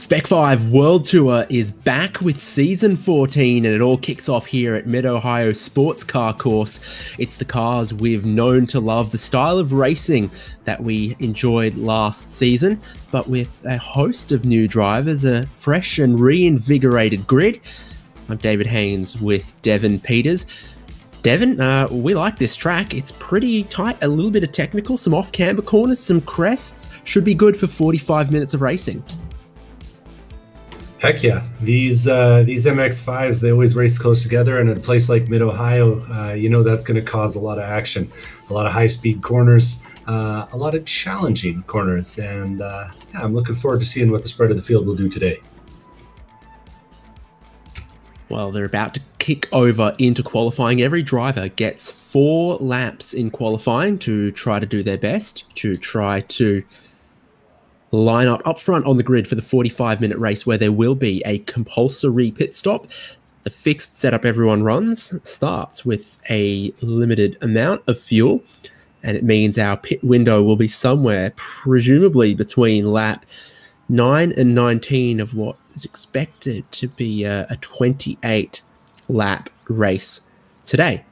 Spec-5 World Tour is back with Season 14, and it all kicks off here at Mid-Ohio Sports Car Course. It's the cars we've known to love, the style of racing that we enjoyed last season, but with a host of new drivers, a fresh and reinvigorated grid. I'm David Haynes with Devin Peters. Devin, we like this track. It's pretty tight, a little bit of technical, some off-camber corners, some crests. Should be good for 45 minutes of racing. Heck yeah. These MX-5s, they always race close together, and at a place like Mid-Ohio, that's going to cause a lot of action, a lot of high-speed corners, a lot of challenging corners, and I'm looking forward to seeing what the spread of the field will do today. Well, they're about to kick over into qualifying. Every driver gets 4 laps in qualifying to try to do their best, to try to line up front on the grid for the 45-minute race, where there will be a compulsory pit stop. The fixed setup everyone runs starts with a limited amount of fuel, and it means our pit window will be somewhere presumably between lap 9 and 19 of what is expected to be a 28-lap race today.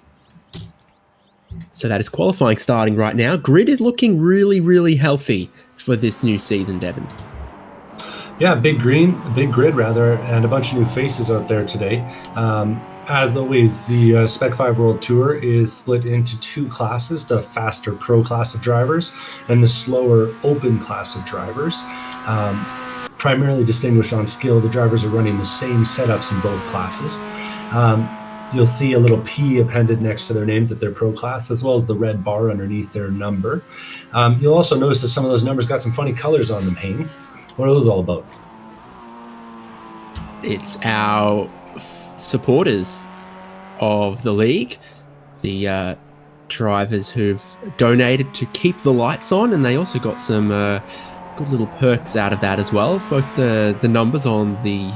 So that is qualifying starting right now. Grid is looking really, really healthy for this new season, Devin. Yeah, big grid, and a bunch of new faces out there today. As always, the Spec-5 World Tour is split into 2 classes, the faster pro class of drivers and the slower open class of drivers. Primarily distinguished on skill, the drivers are running the same setups in both classes. You'll see a little P appended next to their names if they're pro class, as well as the red bar underneath their number. You'll also notice that some of those numbers got some funny colors on them, Haynes. What are those all about? It's our supporters of the league, the drivers who've donated to keep the lights on, and they also got some good little perks out of that as well. Both the numbers on the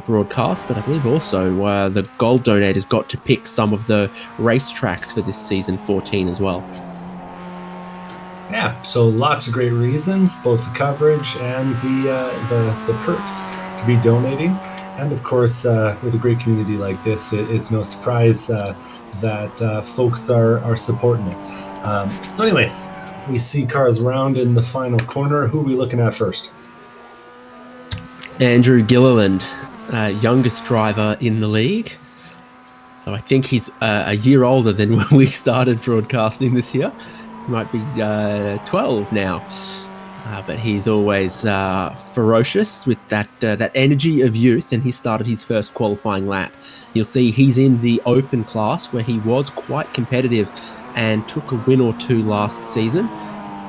broadcast, but I believe also the gold donators got to pick some of the racetracks for this season 14 as well. Yeah, so lots of great reasons, both the coverage and the perks to be donating. And of course, with a great community like this, it's no surprise that folks are supporting it. So anyways, we see cars round in the final corner. Who are we looking at first? Andrew Gilliland, youngest driver in the league. So I think he's a year older than when we started broadcasting this year. He might be 12 now. But he's always ferocious with that energy of youth, and he started his first qualifying lap. You'll see he's in the open class, where he was quite competitive and took a win or 2 last season.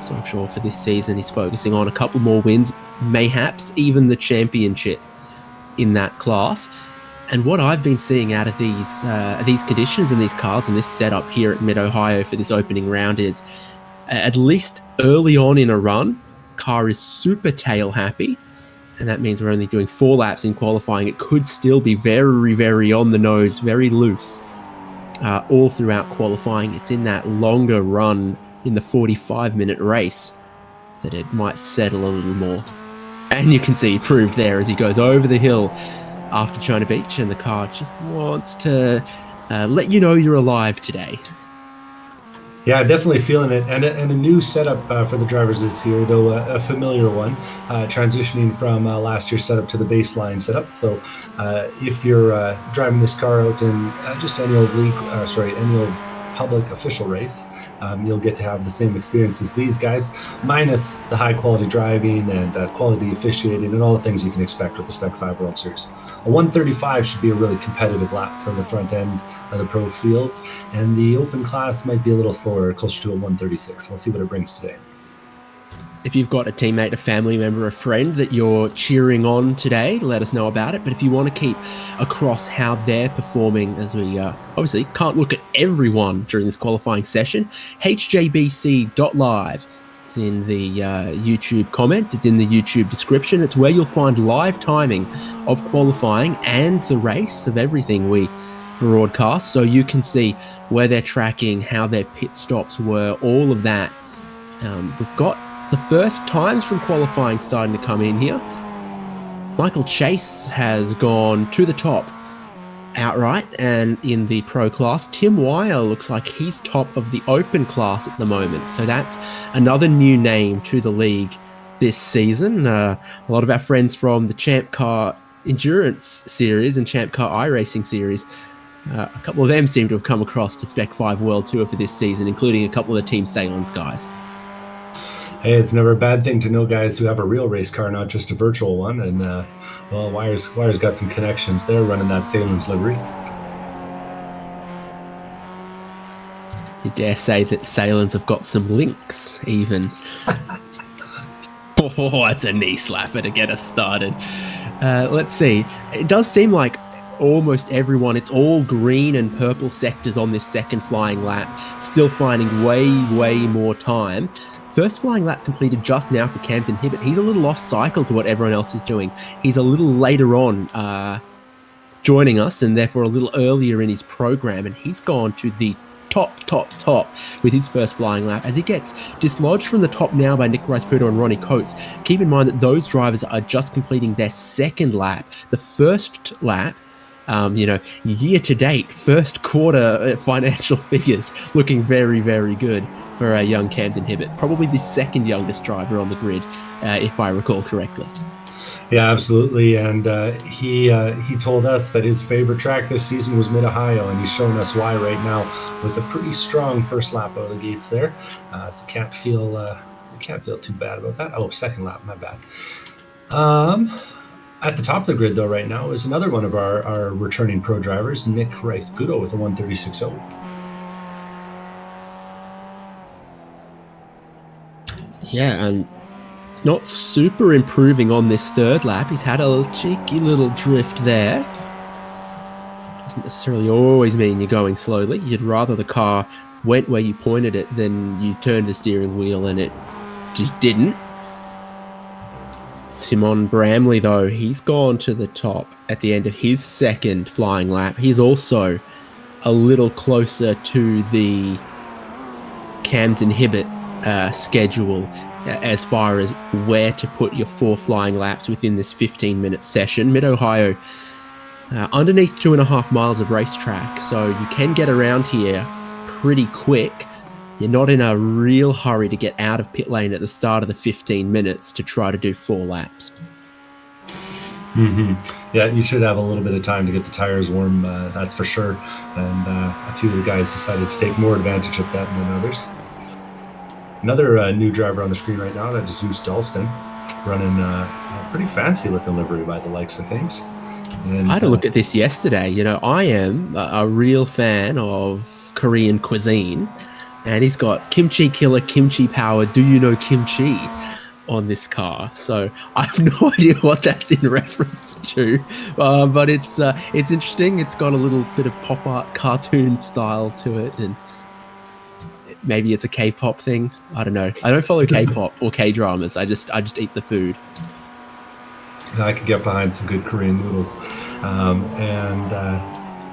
So I'm sure for this season he's focusing on a couple more wins, mayhaps even the championship in that class. And what I've been seeing out of these conditions and these cars and this setup here at Mid-Ohio for this opening round is, at least early on in a run, car is super tail happy, and that means we're only doing 4 laps in qualifying. It could still be very, very on the nose, very loose all throughout qualifying. It's in that longer run in the 45-minute race that it might settle a little more. And you can see he proved there as he goes over the hill after China Beach, and the car just wants to let you know you're alive today. Yeah, definitely feeling it, and a new setup for the drivers this year, though a familiar one, transitioning from last year's setup to the baseline setup. So if you're driving this car out in just any old public official race, you'll get to have the same experience as these guys, minus the high quality driving and quality officiating and all the things you can expect with the Spec-5 World Series. A 135 should be a really competitive lap for the front end of the pro field, and the open class might be a little slower, closer to a 136. We'll see what it brings today. If you've got a teammate, a family member, a friend that you're cheering on today, let us know about it. But if you want to keep across how they're performing, as we obviously can't look at everyone during this qualifying session, HJBC.live is in the YouTube comments. It's in the YouTube description. It's where you'll find live timing of qualifying and the race of everything we broadcast, so you can see where they're tracking, how their pit stops were, all of that. We've got the first times from qualifying starting to come in here. Michael Chase has gone to the top outright, and in the pro class, Tim Wire looks like he's top of the open class at the moment. So that's another new name to the league this season. A lot of our friends from the Champ Car Endurance Series and Champ Car iRacing Series, a couple of them seem to have come across to Spec-5 World Tour for this season, including a couple of the Team Salins guys. Hey, it's never a bad thing to know guys who have a real race car, not just a virtual one. And well, Wire's got some connections there running that Salem's livery. You dare say that Salins have got some links, even. Oh, that's a knee slapper to get us started. Let's see. It does seem like almost everyone, it's all green and purple sectors on this second flying lap, still finding way more time. First flying lap completed just now for Camden Hibbett. He's a little off cycle to what everyone else is doing. He's a little later on joining us, and therefore a little earlier in his program, and he's gone to the top with his first flying lap as he gets dislodged from the top now by Nick Rice-Puto and Ronnie Coates. Keep in mind that those drivers are just completing their second lap. The first lap, year to date, first quarter financial figures looking very good for a young Camden Hibbett. Probably the second youngest driver on the grid, if I recall correctly. Yeah, absolutely. And he told us that his favorite track this season was Mid-Ohio, and he's showing us why right now with a pretty strong first lap out of the gates there. So can't feel too bad about that. Oh, second lap, my bad. At the top of the grid, though, right now is another one of our returning pro drivers, Nick Rice-Puto with a 136.0. Yeah, and it's not super improving on this third lap. He's had a cheeky little drift there. Doesn't necessarily always mean you're going slowly. You'd rather the car went where you pointed it than you turned the steering wheel and it just didn't. Simon Bramley, though, he's gone to the top at the end of his second flying lap. He's also a little closer to the Camden Hibbett schedule as far as where to put your 4 flying laps within this 15-minute session. Mid-Ohio, underneath 2.5 miles of racetrack, so you can get around here pretty quick. You're not in a real hurry to get out of pit lane at the start of the 15 minutes to try to do 4 laps. Mm-hmm. Yeah, you should have a little bit of time to get the tires warm, that's for sure. And a few of the guys decided to take more advantage of that than others. Another new driver on the screen right now, that's Zeus Dalston, running a pretty fancy-looking livery by the likes of things. And, I had a look at this yesterday. You know, I am a real fan of Korean cuisine, and he's got kimchi killer, kimchi power, do you know kimchi on this car. So I have no idea what that's in reference to, but it's interesting. It's got a little bit of pop art cartoon style to it, and maybe it's a K-pop thing. I don't know. I don't follow K-pop or K-dramas. I just eat the food. I could get behind some good Korean noodles, and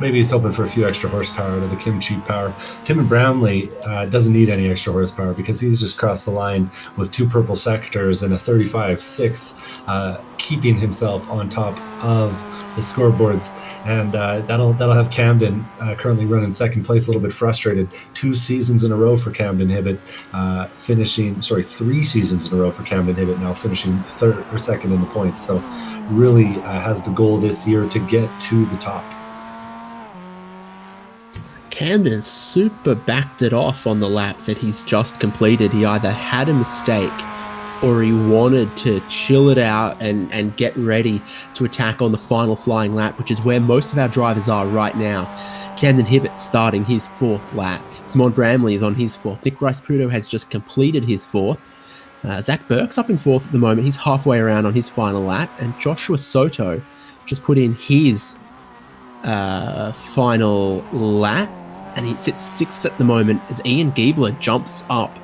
maybe he's hoping for a few extra horsepower to the kimchi power. Tim Bramley doesn't need any extra horsepower because he's just crossed the line with 2 purple sectors and a 35.6, keeping himself on top of the scoreboards, and that'll have Camden currently running second place, a little bit frustrated. 2 seasons in a row for Camden Hibbett, 3 seasons in a row for Camden Hibbett, now finishing third or second in the points. So really has the goal this year to get to the top. Camden super backed it off on the lap that he's just completed. He either had a mistake or he wanted to chill it out and get ready to attack on the final flying lap, which is where most of our drivers are right now. Camden Hibbett starting his 4th lap. Simon Bramley is on his 4th. Nick Rice-Puto has just completed his 4th. Zach Burke's up in 4th at the moment. He's halfway around on his final lap. And Joshua Soto just put in his final lap, and he sits 6th at the moment as Ian Giebler jumps up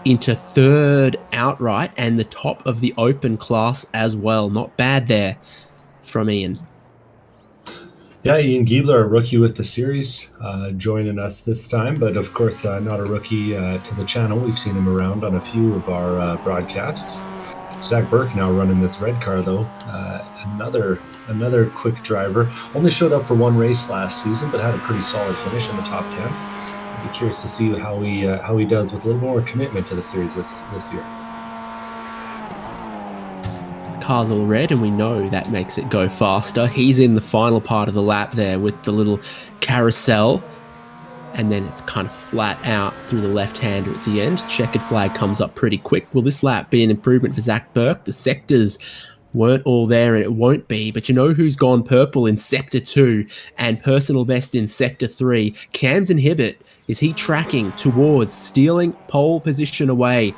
into 3rd outright and the top of the open class as well. Not bad there from Ian. Yeah, Ian Giebler, a rookie with the series, joining us this time, but of course not a rookie to the channel. We've seen him around on a few of our broadcasts. Zach Burke now running this red car, though. Another quick driver. Only showed up for one race last season, but had a pretty solid finish in the top 10. I'd be curious to see how he does with a little more commitment to the series this year. The car's all red, and we know that makes it go faster. He's in the final part of the lap there with the little carousel, and then it's kind of flat out through the left-hander at the end. Checkered flag comes up pretty quick. Will this lap be an improvement for Zach Burke? The sectors weren't all there, and it won't be, but you know who's gone purple in Sector 2 and personal best in Sector 3? Camden Hibbert. Is he tracking towards stealing pole position away?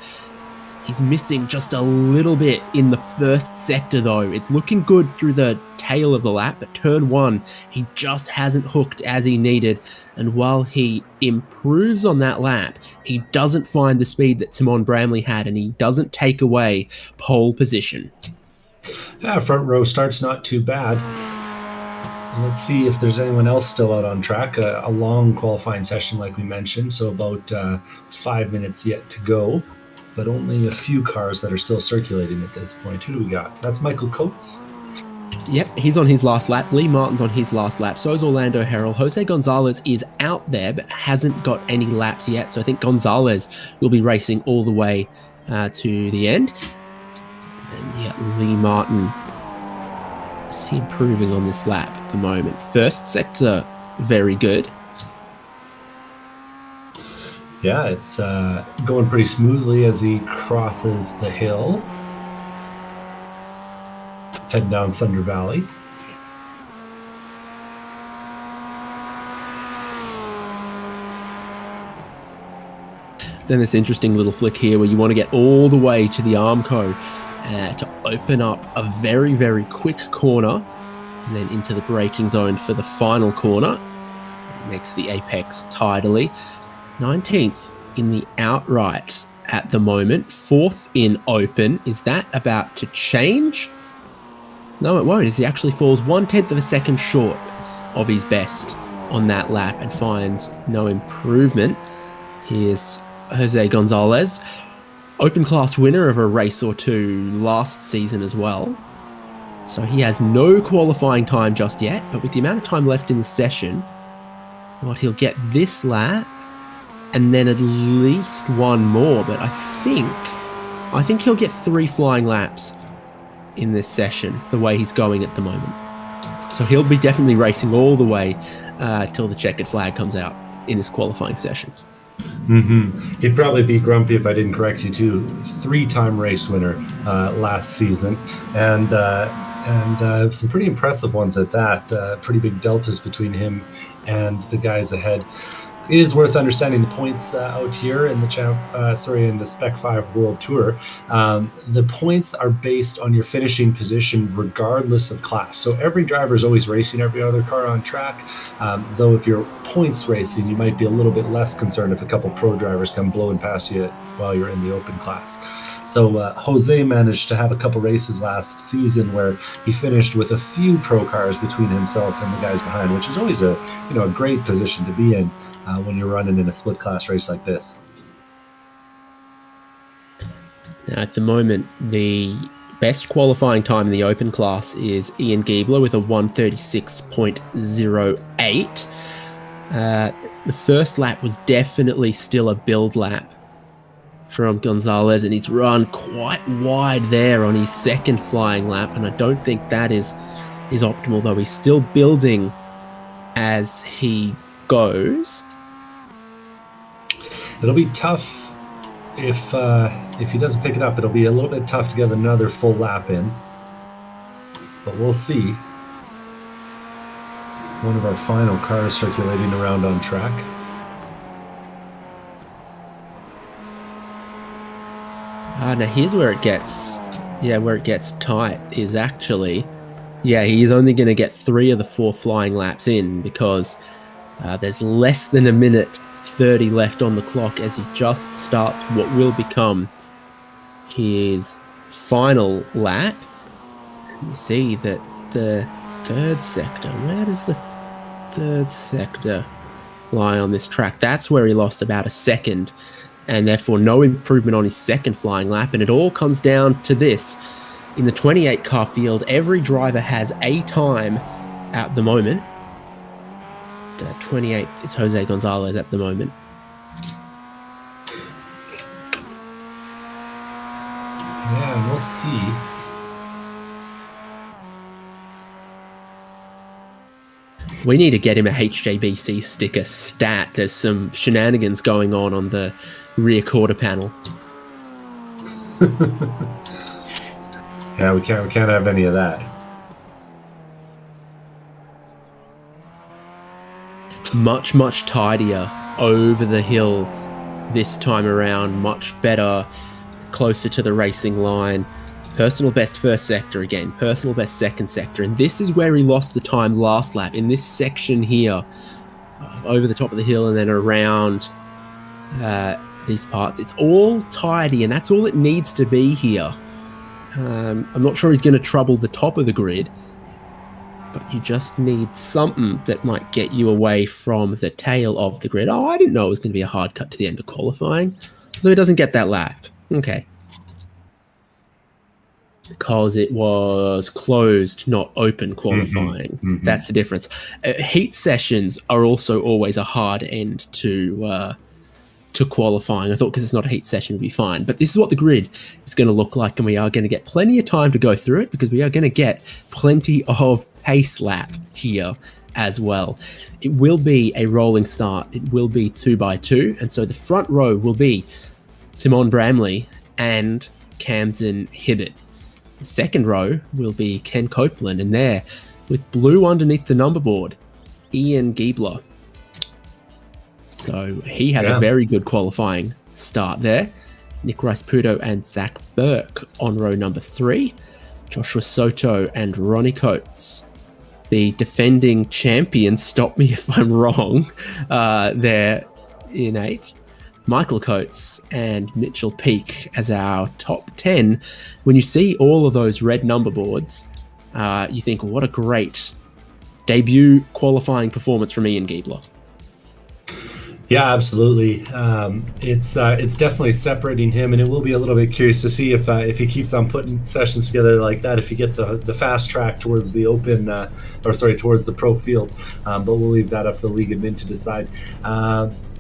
He's missing just a little bit in the first sector, though. It's looking good through the tail of the lap, but turn 1, he just hasn't hooked as he needed. And while he improves on that lap, he doesn't find the speed that Timon Bramley had, and he doesn't take away pole position. Yeah, front row start's not too bad. Let's see if there's anyone else still out on track. A long qualifying session, like we mentioned, so about 5 minutes yet to go. But only a few cars that are still circulating at this point. Who do we got? That's Michael Coates. Yep, he's on his last lap. Lee Martin's on his last lap. So is Orlando Herald. Jose Gonzalez is out there, but hasn't got any laps yet. So I think Gonzalez will be racing all the way to the end. And yeah, Lee Martin, is he improving on this lap at the moment? First sector, very good. Yeah, it's going pretty smoothly as he crosses the hill. Heading down Thunder Valley. Then this interesting little flick here where you want to get all the way to the Armco to open up a very, very quick corner and then into the braking zone for the final corner. It makes the apex tidily. 19th in the outright at the moment, 4th in open. Is that about to change? No, it won't, as he actually falls 1/10 of a second short of his best on that lap and finds no improvement. Here's Jose Gonzalez, open class winner of a race or two last season as well. So he has no qualifying time just yet, but with the amount of time left in the session, what he'll get this lap and then at least one more, but I think he'll get 3 flying laps in this session, the way he's going at the moment. So he'll be definitely racing all the way till the checkered flag comes out in this qualifying session. Mm-hmm. He'd probably be grumpy if I didn't correct you too. 3-time race winner last season, and some pretty impressive ones at that. Pretty big deltas between him and the guys ahead. It is worth understanding the points out here in the in the Spec-5 World Tour. The points are based on your finishing position regardless of class. So every driver is always racing every other car on track. Though if you're points racing, you might be a little bit less concerned if a couple pro drivers come blowing past you while you're in the open class. So Jose managed to have a couple races last season where he finished with a few pro cars between himself and the guys behind, which is always a great position to be in when you're running in a split class race like this. Now, at the moment, the best qualifying time in the open class is Ian Giebler with a 1:36.08. The first lap was definitely still a build lap from Gonzalez, and he's run quite wide there on his second flying lap, and I don't think that is optimal, though. He's still building as he goes. It'll be tough if he doesn't pick it up. It'll be a little bit tough to get another full lap in, but we'll see. One of our final cars circulating around on track. Now here's where it gets tight is actually, he's only going to get 3 of the 4 flying laps in because there's less than 1:30 left on the clock as he just starts what will become his final lap. You see that the third sector, where does the third sector lie on this track? That's where he lost about a second and therefore no improvement on his second flying lap. And it all comes down to this. In the 28 car field, every driver has a time at the moment. 28 is Jose Gonzalez at the moment. Yeah, and we'll see. We need to get him a HJBC sticker stat. There's some shenanigans going on the rear quarter panel. Yeah, we can't have any of that. Much tidier over the hill this time around. Much better, closer to the racing line. Personal best first sector again. Personal best second sector. And this is where he lost the time last lap. In this section here, over the top of the hill and then around these parts. It's all tidy, and that's all it needs to be here. I'm not sure he's going to trouble the top of the grid, but you just need something that might get you away from the tail of the grid. Oh, I didn't know it was going to be a hard cut to the end of qualifying. So he doesn't get that lap. Okay. Because it was closed, not open qualifying. That's the difference. Heat sessions are also always a hard end to qualifying. I thought because it's not a heat session, it'd be fine. But this is what the grid is going to look like, and we are going to get plenty of time to go through it because we are going to get plenty of pace lap here as well. It will be a rolling start. It will be 2x2, and so the front row will be Timon Bramley and Camden Hibbert. The second row will be Ken Copeland, and there, with blue underneath the number board, Ian Giebler. So he has a very good qualifying start there. Nick Rice-Puto and Zach Burke on row number 3. Joshua Soto and Ronnie Coates. The defending champion, stop me if I'm wrong, there in 8. Michael Coates and Mitchell Peake as our top 10. When you see all of those red number boards, you think, what a great debut qualifying performance from Ian Giebler. Yeah, absolutely. It's definitely separating him, and it will be a little bit curious to see if he keeps on putting sessions together like that, if he gets the fast track towards the open, towards the pro field. But we'll leave that up to the league admin to decide.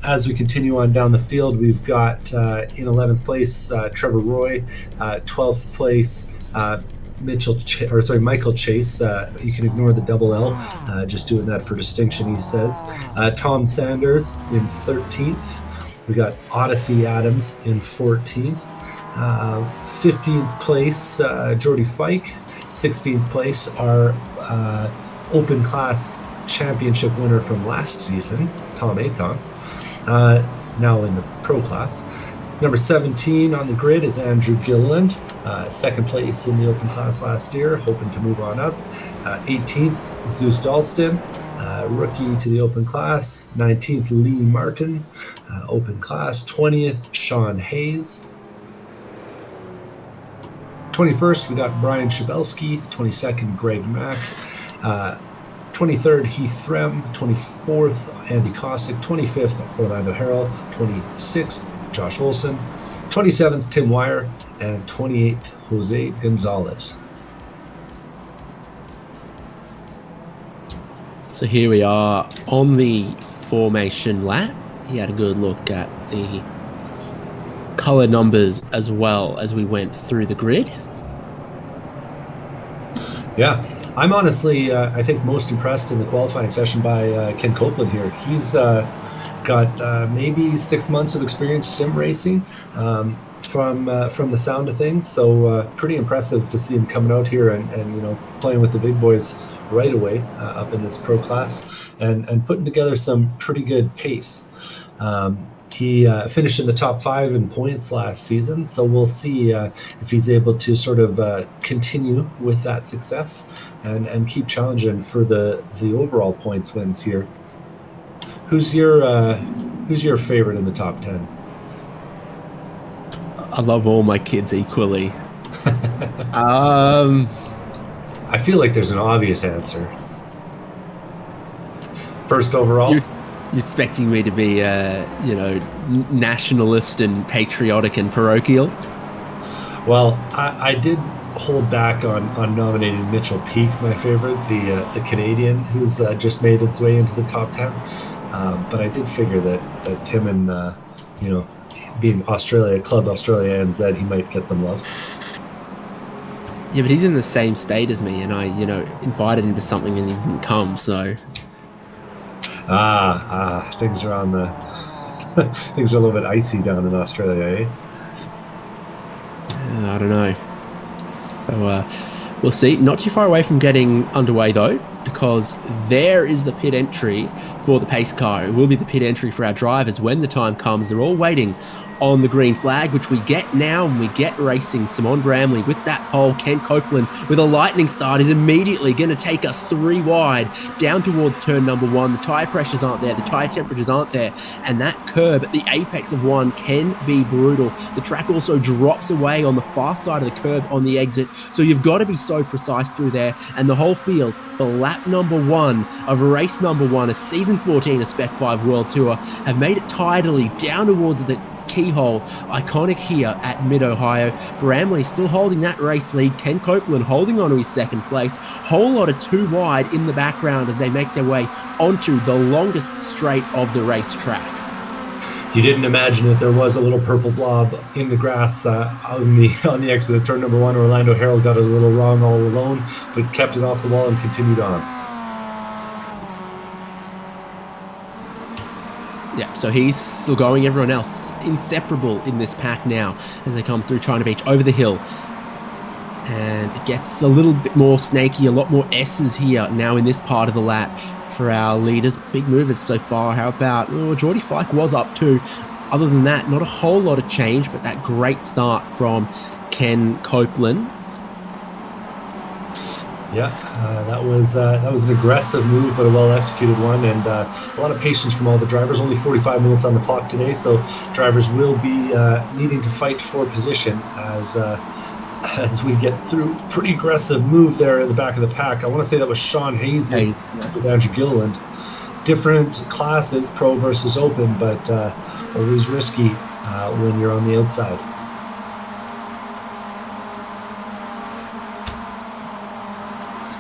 As we continue on down the field, we've got in 11th place Trevor Roy, 12th place Michael Chase. You can ignore the double L, just doing that for distinction, he says. Tom Sanders in 13th. We got Odyssey Adams in 14th. 15th place Jordy Fike. 16th place our open class championship winner from last season, Tom Athon. Now in the pro class. Number 17 on the grid is Andrew Gilliland, second place in the open class last year, hoping to move on up. 18th, Zeus Dalston, rookie to the open class. 19th, Lee Martin, open class. 20th, Sean Hayes. 21st, we got Brian Shabelski. 22nd, Greg Mack. 23rd, Heath Threm. 24th, Andy Cossack. 25th, Orlando Harrell. 26th, Josh Olson. 27th, Tim Wire. And 28th, Jose Gonzalez. So here we are on the formation lap. You had a good look at the color numbers as well as we went through the grid. Yeah. I'm honestly, I think, most impressed in the qualifying session by Ken Copeland here. He's got maybe 6 months of experience sim racing from the sound of things. So pretty impressive to see him coming out here and playing with the big boys right away up in this pro class and putting together some pretty good pace. He finished in the top 5 in points last season, so we'll see if he's able to sort of continue with that success and keep challenging for the overall points wins here. Who's your favorite in the top 10? I love all my kids equally. I feel like there's an obvious answer. First overall? expecting me to be, nationalist and patriotic and parochial. Well, I did hold back on nominating Mitchell Peake, my favorite, the Canadian who's just made its way into the top 10. But I did figure that Tim and, being Club Australia NZ, he might get some love. Yeah, but he's in the same state as me, and I, invited him to something and he didn't come, so... Things are on the... things are a little bit icy down in Australia, eh? I don't know. So we'll see. Not too far away from getting underway, though, because there is the pit entry for the pace car. It will be the pit entry for our drivers when the time comes. They're all waiting on the green flag, which we get now, and we get racing. Simon Bramley with that pole. Ken Copeland with a lightning start is immediately going to take us 3 wide down towards turn number 1. The tyre pressures aren't there, the tyre temperatures aren't there, and that curb at the apex of 1 can be brutal. The track also drops away on the far side of the curb on the exit, so you've got to be so precise through there. And the whole field for lap number 1 of race number 1 of season 14 of Spec-5 World Tour have made it tidily down towards the keyhole. Iconic here at Mid-Ohio. Bramley still holding that race lead. Ken Copeland holding on to his second place. Whole lot of 2 wide in the background as they make their way onto the longest straight of the racetrack. You didn't imagine that there was a little purple blob in the grass on the exit of turn number 1. Orlando Harold got it a little wrong all alone, but kept it off the wall and continued on. Yeah, so he's still going. Everyone else inseparable in this pack now as they come through China Beach over the hill. And it gets a little bit more snaky, a lot more S's here now in this part of the lap for our leaders. Big movers so far. How about, Geordie Fike was up too. Other than that, not a whole lot of change, but that great start from Ken Copeland. Yeah, that was an aggressive move, but a well-executed one, and a lot of patience from all the drivers. Only 45 minutes on the clock today, so drivers will be needing to fight for position as we get through. Pretty aggressive move there in the back of the pack. I want to say that was Sean Hayes with Andrew Gilliland. Different classes, pro versus open, but always risky when you're on the outside.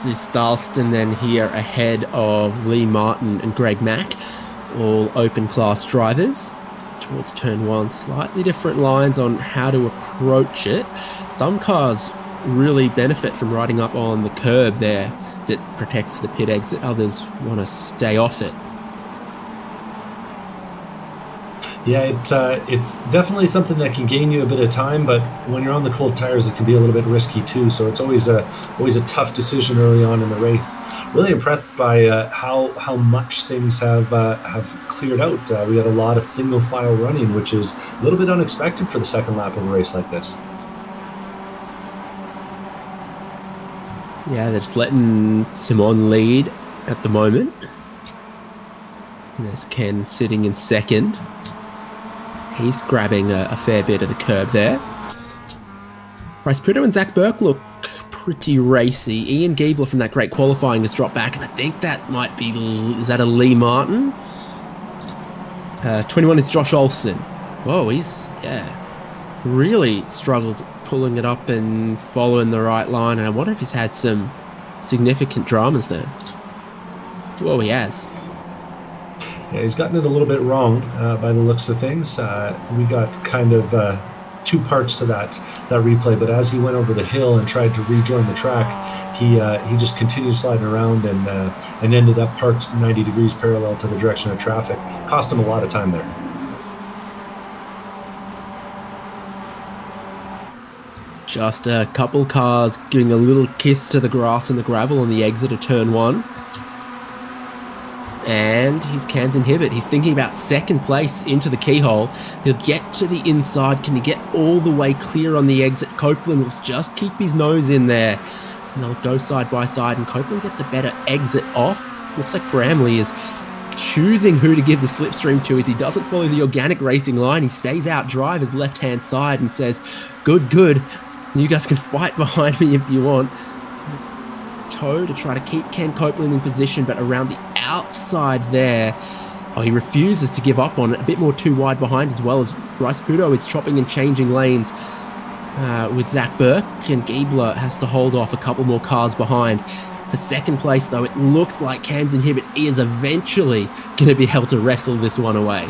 Starlston then here ahead of Lee Martin and Greg Mack, all open class drivers towards turn 1. Slightly different lines on how to approach it. Some cars really benefit from riding up on the curb there that protects the pit exit. Others want to stay off it. Yeah, it's definitely something that can gain you a bit of time, but when you're on the cold tires, it can be a little bit risky too. So it's always a tough decision early on in the race. Really impressed by how much things have cleared out. We had a lot of single file running, which is a little bit unexpected for the second lap of a race like this. Yeah, they're just letting Simon lead at the moment. And there's Ken sitting in second. He's grabbing a fair bit of the curb there. Bryce Puto and Zach Burke look pretty racy. Ian Giebler from that great qualifying has dropped back, and I think that might be... Is that a Lee Martin? 21 is Josh Olsen. Whoa, he's, really struggled pulling it up and following the right line, and I wonder if he's had some significant dramas there. Whoa, he has. Yeah, he's gotten it a little bit wrong by the looks of things. We got kind of 2 parts to that replay, but as he went over the hill and tried to rejoin the track, he just continued sliding around and ended up parked 90 degrees parallel to the direction of traffic. Cost him a lot of time there. Just a couple cars giving a little kiss to the grass and the gravel on the exit of turn 1. And he's Camden Hibbert. He's thinking about second place into the keyhole. He'll get to the inside. Can he get all the way clear on the exit? Copeland will just keep his nose in there. And they'll go side by side, and Copeland gets a better exit off. Looks like Bramley is choosing who to give the slipstream to as he doesn't follow the organic racing line. He stays out driver's left-hand side and says, good. You guys can fight behind me if you want. Toe to try to keep Ken Copeland in position, but around the outside there, Oh, he refuses to give up on it. A bit more too wide behind, as well as Rice Pudo is chopping and changing lanes with Zach Burke, and Giebler has to hold off a couple more cars behind. For second place, though, it looks like Camden Hibbert is eventually going to be able to wrestle this one away.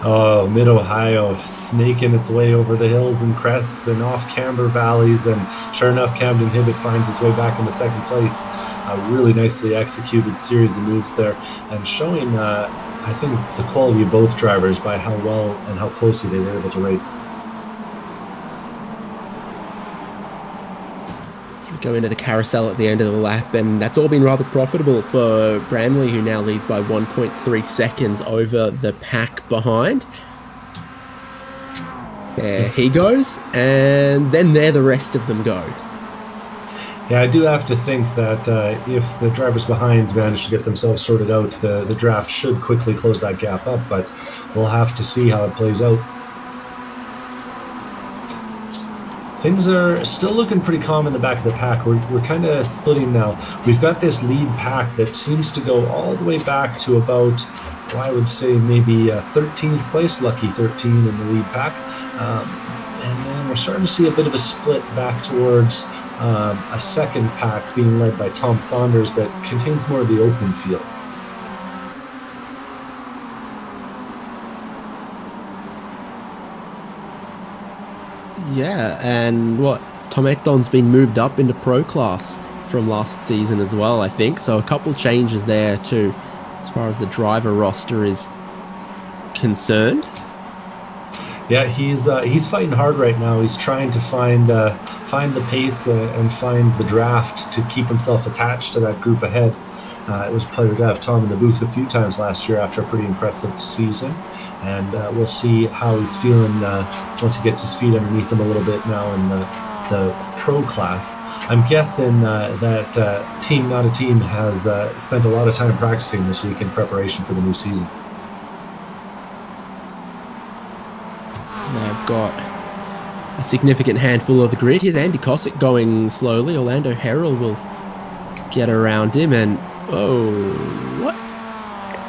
Oh, Mid-Ohio snaking its way over the hills and crests and off camber valleys, and sure enough, Camden Hibbert finds his way back into second place. A really nicely executed series of moves there, and showing, I think, the quality of both drivers by how well and how closely they were able to race. Go into the carousel at the end of the lap, and that's all been rather profitable for Bramley, who now leads by 1.3 seconds over the pack behind. There he goes, and then there the rest of them go. Yeah, I do have to think that if the drivers behind manage to get themselves sorted out, the draft should quickly close that gap up, but we'll have to see how it plays out. Things are still looking pretty calm in the back of the pack. We're kind of splitting now. We've got this lead pack that seems to go all the way back to about, well, I would say maybe 13th place, lucky 13 in the lead pack. And then we're starting to see a bit of a split back towards a second pack being led by Tom Saunders that contains more of the open field. Yeah, and Tom Ecton's been moved up into pro class from last season as well, I think. So a couple changes there too, as far as the driver roster is concerned. Yeah, he's fighting hard right now. He's trying to find the pace and find the draft to keep himself attached to that group ahead. It was a pleasure to have Tom in the booth a few times last year after a pretty impressive season, and we'll see how he's feeling once he gets his feet underneath him a little bit now in the pro class. I'm guessing that Team Not a Team has spent a lot of time practicing this week in preparation for the new season. They've got a significant handful of the grid. Here's Andy Cossack going slowly. Orlando Harrell will get around him, and what?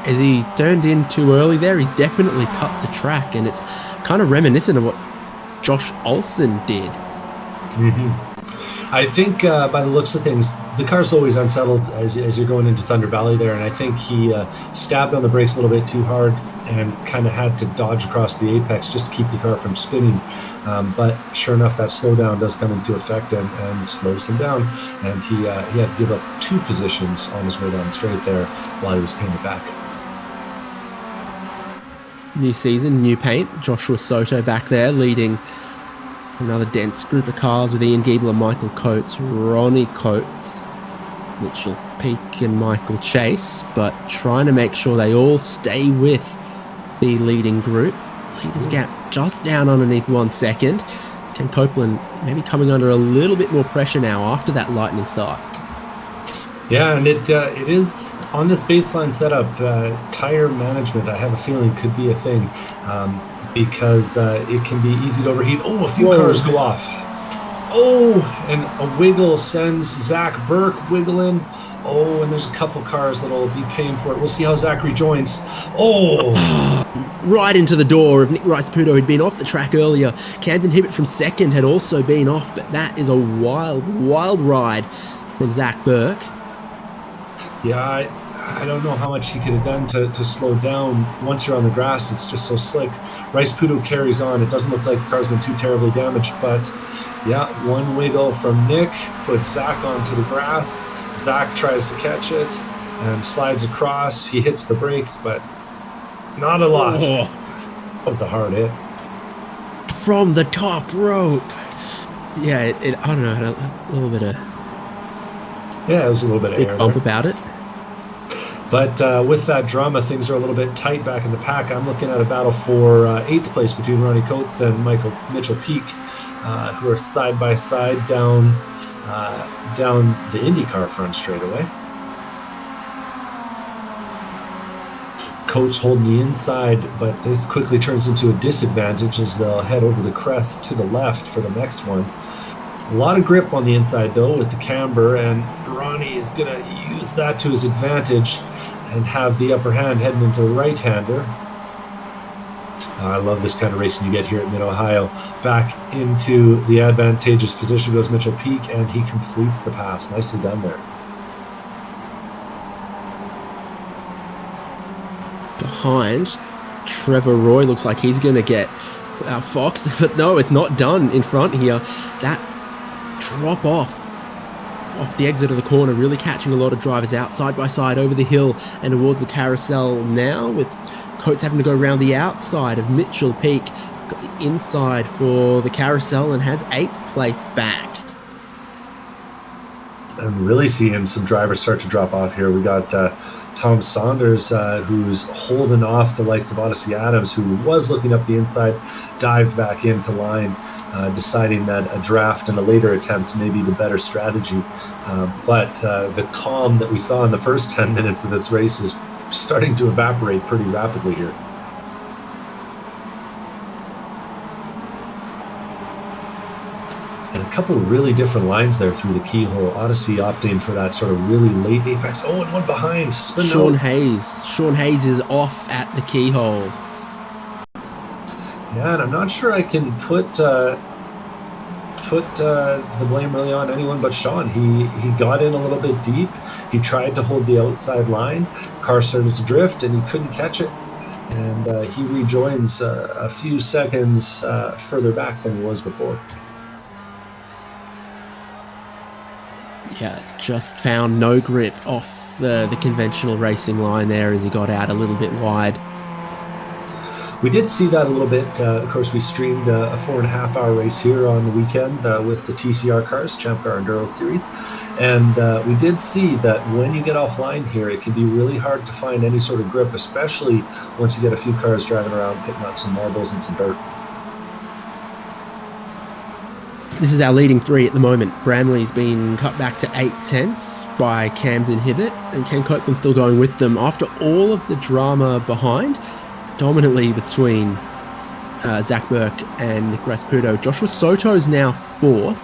Has he turned in too early there? He's definitely cut the track, and it's kind of reminiscent of what Josh Olsen did. I think by the looks of things, the car's always unsettled as you're going into Thunder Valley there, and I think he stabbed on the brakes a little bit too hard and kind of had to dodge across the apex just to keep the car from spinning. But sure enough, that slowdown does come into effect and slows him down, and he had to give up 2 positions on his way down straight there while he was painted back. New season, new paint. Joshua Soto back there leading another dense group of cars with Ian Giebler, Michael Coates, Ronnie Coates, Mitchell Peake and Michael Chase, but trying to make sure they all stay with the leading group. Leaders gap just down underneath 1 second. Ken Copeland maybe coming under a little bit more pressure now after that lightning start. Yeah, and it is on this baseline setup. Tire management, I have a feeling, could be a thing. Because it can be easy to overheat. Oh, a few cars go off. Oh, and a wiggle sends Zach Burke wiggling. Oh, and there's a couple cars that'll be paying for it. We'll see how Zach rejoins. Oh! Right into the door of Nick Rice-Pudo, who'd been off the track earlier. Camden Hibbert from second had also been off, but that is a wild, wild ride from Zach Burke. Yeah, I don't know how much he could have done to slow down. Once you're on the grass, it's just so slick. Rice-Pudo carries on. It doesn't look like the car's been too terribly damaged, but yeah, one wiggle from Nick puts Zach onto the grass. Zach tries to catch it and slides across. He hits the brakes, but not a lot. Oh. That was a hard hit. From the top rope. Yeah, I don't know, a little bit of... Yeah, it was a little bit of air bump there. about it. But with that drama, things are a little bit tight back in the pack. I'm looking at a battle for 8th place between Ronnie Coates and Mitchell Peake, who are side by side down the IndyCar front straightaway. Coates holding the inside, but this quickly turns into a disadvantage as they'll head over the crest to the left for the next one. A lot of grip on the inside, though, with the camber, and Ronnie is going to use that to his advantage. and have the upper hand heading into the right-hander. I love this kind of racing you get here at Mid-Ohio. Back into the advantageous position goes Mitchell Peak, and he completes the pass. Nicely done there. Behind, Trevor Roy looks like he's going to get Fox, but no, it's not done in front here. That drop off the exit of the corner, really catching a lot of drivers out side by side over the hill and towards the carousel now, with Coates having to go around the outside of Mitchell Peak. Got the inside for the carousel and has 8th place back. I'm really seeing some drivers start to drop off here. We got Tom Saunders, who's holding off the likes of Odyssey Adams, who was looking up the inside, dived back into line, deciding that a draft and a later attempt may be the better strategy. But the calm that we saw in the first 10 minutes of this race is starting to evaporate pretty rapidly here. And a couple of really different lines there through the keyhole. Odyssey opting for that sort of really late apex. Oh, and one behind. Sean Hayes. Sean Hayes is off at the keyhole. Yeah, and I'm not sure I can put the blame really on anyone but Sean. He got in a little bit deep. He tried to hold the outside line. Car started to drift, and he couldn't catch it. And he rejoins a few seconds further back than he was before. Yeah, just found no grip off the conventional racing line there as he got out a little bit wide. We did see that a little bit. Of course, we streamed a 4.5-hour race here on the weekend with the TCR cars, Champ Car Enduro Series. And we did see that when you get offline here, it can be really hard to find any sort of grip, especially once you get a few cars driving around, picking up some marbles and some dirt. This is our leading 3 at the moment. Bramley's been cut back to 8/10 by Cam's Inhibit, and Ken Copeland's still going with them after all of the drama behind, dominantly between Zach Burke and Nick Rasputo. Joshua Soto's now 4th,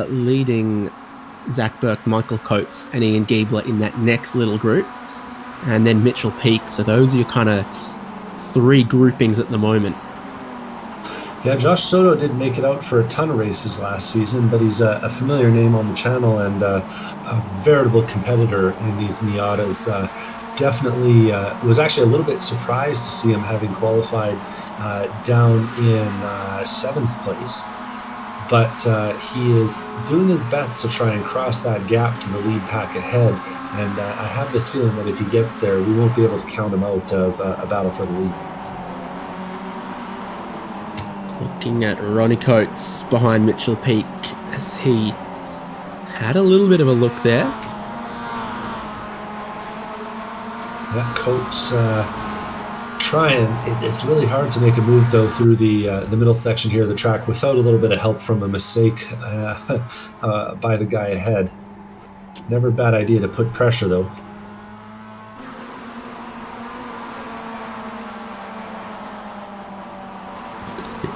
leading Zach Burke, Michael Coates, and Ian Giebler in that next little group, and then Mitchell Peak. So those are your kind of 3 groupings at the moment. Yeah, Josh Soto didn't make it out for a ton of races last season, but he's a familiar name on the channel and a veritable competitor in these Miatas. Definitely was actually a little bit surprised to see him having qualified down in 7th place. But he is doing his best to try and cross that gap to the lead pack ahead. And I have this feeling that if he gets there, we won't be able to count him out of a battle for the lead. Looking at Ronnie Coates behind Mitchell Peak as he had a little bit of a look there. That Coates trying. It's really hard to make a move though through the middle section here of the track without a little bit of help from a mistake by the guy ahead. Never a bad idea to put pressure though.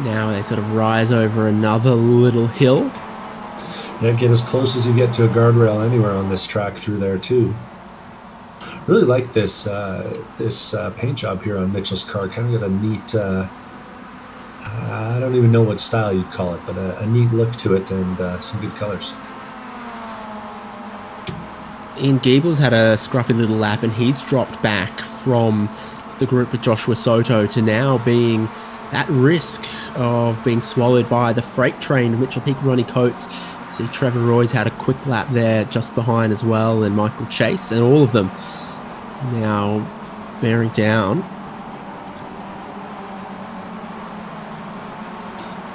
Now they sort of rise over another little hill. Yeah, get as close as you get to a guardrail anywhere on this track through there too. Really like this paint job here on Mitchell's car. Kind of got a neat, I don't even know what style you'd call it, but a neat look to it and some good colors. Ian Giebler's had a scruffy little lap and he's dropped back from the group with Joshua Soto to now being at risk of being swallowed by the freight train of Mitchell Peak, Ronnie Coates. See Trevor Roy's had a quick lap there just behind as well, and Michael Chase, and all of them now bearing down.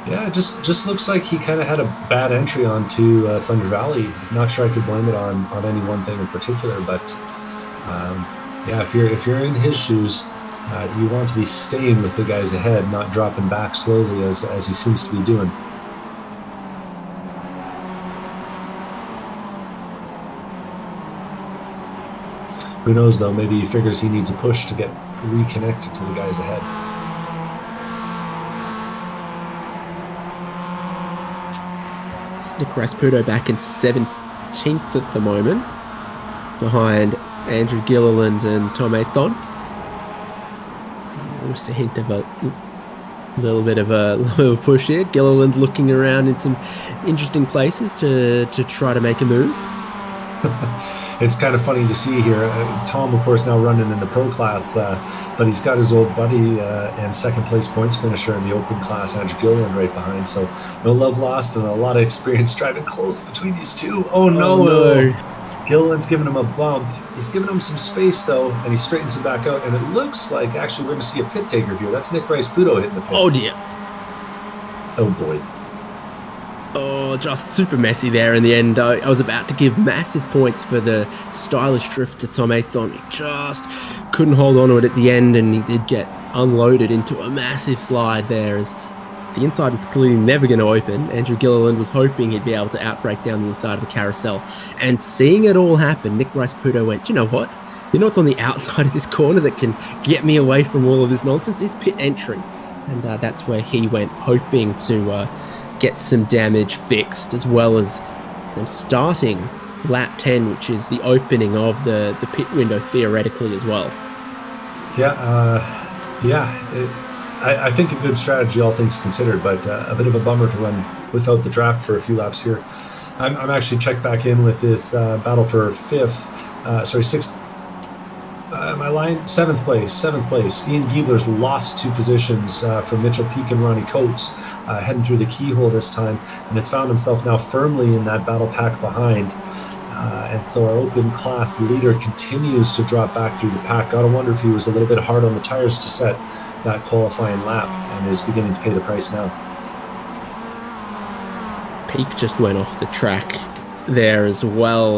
Yeah, it just looks like he kind of had a bad entry onto Thunder Valley. Not sure I could blame it on any one thing in particular, but yeah, if you're in his shoes, you want to be staying with the guys ahead, not dropping back slowly as he seems to be doing. Who knows, though? Maybe he figures he needs a push to get reconnected to the guys ahead. It's Nick Rasputo back in 17th at the moment, behind Andrew Gilliland and Tom Aython. Just a hint of a little bit of a push here. Gilliland's looking around in some interesting places to try to make a move. It's kind of funny to see here. Tom, of course, now running in the pro class, but he's got his old buddy and second place points finisher in the open class, Andrew Gilliland, right behind. So no love lost and a lot of experience driving close between these two. Oh no. Gilliland's giving him a bump. He's giving him some space, though, and he straightens it back out. And it looks like, actually, we're going to see a pit taker here. That's Nick Rice-Puto hitting the pits. Oh, dear. Oh, boy. Oh, just super messy there in the end. I was about to give massive points for the stylish drift to Tom Aython. He just couldn't hold on to it at the end, and he did get unloaded into a massive slide there as the inside was clearly never going to open. Andrew Gilliland was hoping he'd be able to outbrake down the inside of the carousel. And seeing it all happen, Nick Rice-Puto went, you know what? You know what's on the outside of this corner that can get me away from all of this nonsense? Is pit entry. And that's where he went, hoping to get some damage fixed, as well as them starting lap 10, which is the opening of the pit window theoretically as well. I think a good strategy, all things considered, but a bit of a bummer to run without the draft for a few laps here. I'm actually checked back in with this battle for sixth. Seventh place. Ian Giebler's lost 2 positions from Mitchell Peak and Ronnie Coates, heading through the keyhole this time, and has found himself now firmly in that battle pack behind. And so our open class leader continues to drop back through the pack. Gotta wonder if he was a little bit hard on the tires to set that qualifying lap and is beginning to pay the price now. Peak just went off the track there as well.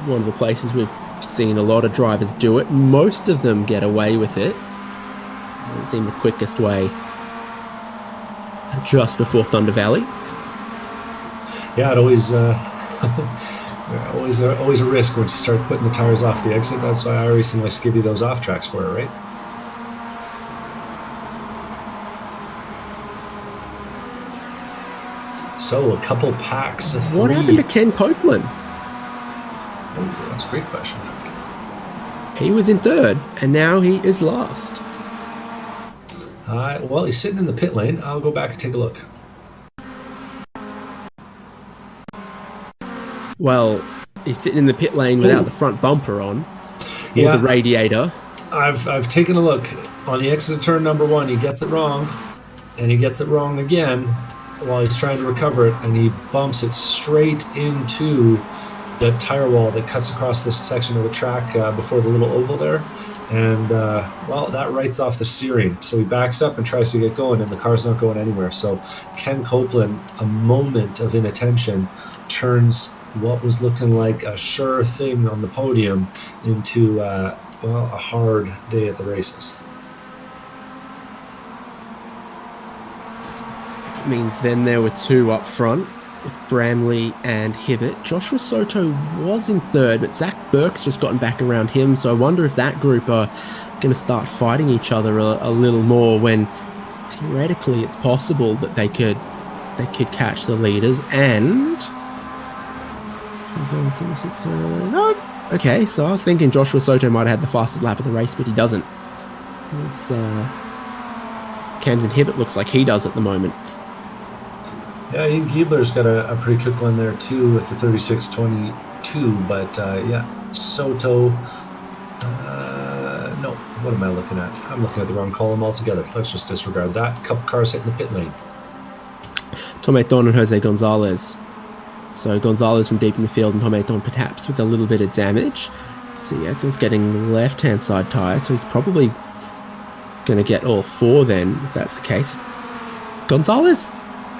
One of the places we've seen a lot of drivers do it. Most of them get away with it. It seemed the quickest way just before Thunder Valley. Yeah, it always always a risk once you start putting the tires off the exit. That's why I always like to give you those off tracks for it, right? So a couple packs of 3. What happened to Ken Copeland? Oh, that's a great question. He was in 3rd, and now he is last. Well, he's sitting in the pit lane. I'll go back and take a look. Well, he's sitting in the pit lane without the front bumper on, or the radiator. I've taken a look. On the exit of turn number 1, he gets it wrong, and he gets it wrong again while he's trying to recover it, and he bumps it straight into the tire wall that cuts across this section of the track before the little oval there. And, that writes off the steering. So he backs up and tries to get going, and the car's not going anywhere. So Ken Copeland, a moment of inattention, turns what was looking like a sure thing on the podium into, a hard day at the races. Means then there were 2 up front with Bramley and Hibbert. Joshua Soto was in 3rd, but Zach Burke's just gotten back around him, so I wonder if that group are going to start fighting each other a little more, when theoretically it's possible that they could catch the leaders. And okay, so I was thinking Joshua Soto might have had the fastest lap of the race, but he doesn't. It's Camden Hibbert looks like he does at the moment. Yeah, Ian Giebler's got a pretty quick one there too with the 36.22, but Soto, no, what am I looking at? I'm looking at the wrong column altogether. Let's just disregard that. Couple cars hitting the pit lane. Tom Aython and Jose Gonzalez. So Gonzalez from deep in the field and Tom Aython perhaps with a little bit of damage. See, Aython's getting left-hand side tyre, so he's probably going to get all 4 then, if that's the case. Gonzalez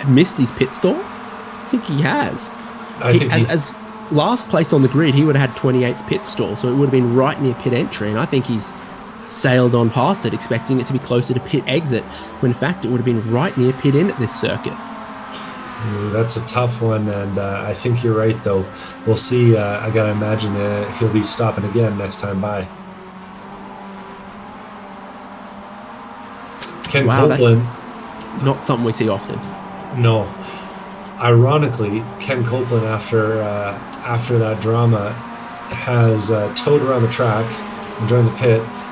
missed his pit stall? I think he has. As last place on the grid, he would have had 28th pit stall, so it would have been right near pit entry, and I think he's sailed on past it, expecting it to be closer to pit exit, when in fact it would have been right near pit in at this circuit. That's a tough one, and I think you're right, though. We'll see. I got to imagine he'll be stopping again next time by. Ken Copeland. That's not something we see often. No. Ironically, Ken Copeland, after that drama, has towed around the track and joined the pits,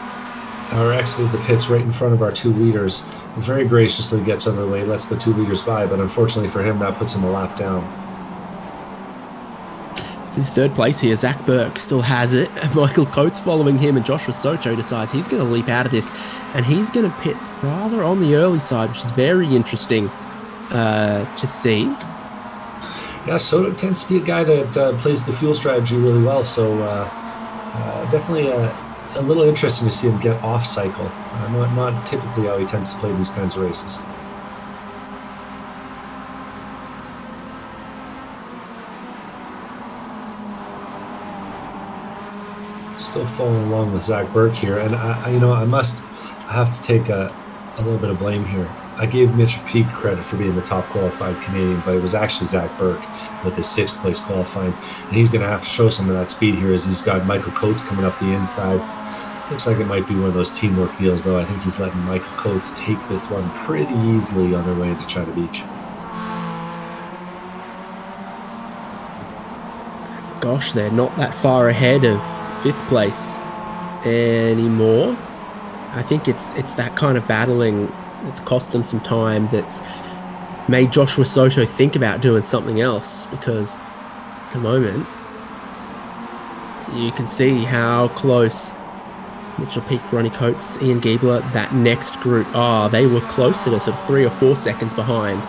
or exited the pits right in front of our 2 leaders. Very graciously gets out of the way, lets the 2 leaders by, but unfortunately for him, that puts him a lap down. His third place here, Zach Burke still has it. Michael Coates following him, and Joshua Soto decides he's going to leap out of this, and he's going to pit rather on the early side, which is very interesting to see. Yeah, Soto tends to be a guy that plays the fuel strategy really well, so definitely a little interesting to see him get off cycle. Not typically how he tends to play these kinds of races. Still following along with Zach Burke here, and I have to take a little bit of blame here. I gave Mitchell Peake credit for being the top qualified Canadian, but it was actually Zach Burke with his 6th place qualifying, and he's going to have to show some of that speed here as he's got Michael Coates coming up the inside. Looks like it might be one of those teamwork deals, though. I think he's letting Michael Coates take this one pretty easily on their way into China Beach. Gosh, they're not that far ahead of 5th place anymore. I think it's that kind of battling that's cost them some time, that's made Joshua Soto think about doing something else, because at the moment you can see how close Mitchell Peake, Ronnie Coates, Ian Giebler, that next group are. They were closer to sort of 3 or 4 seconds behind,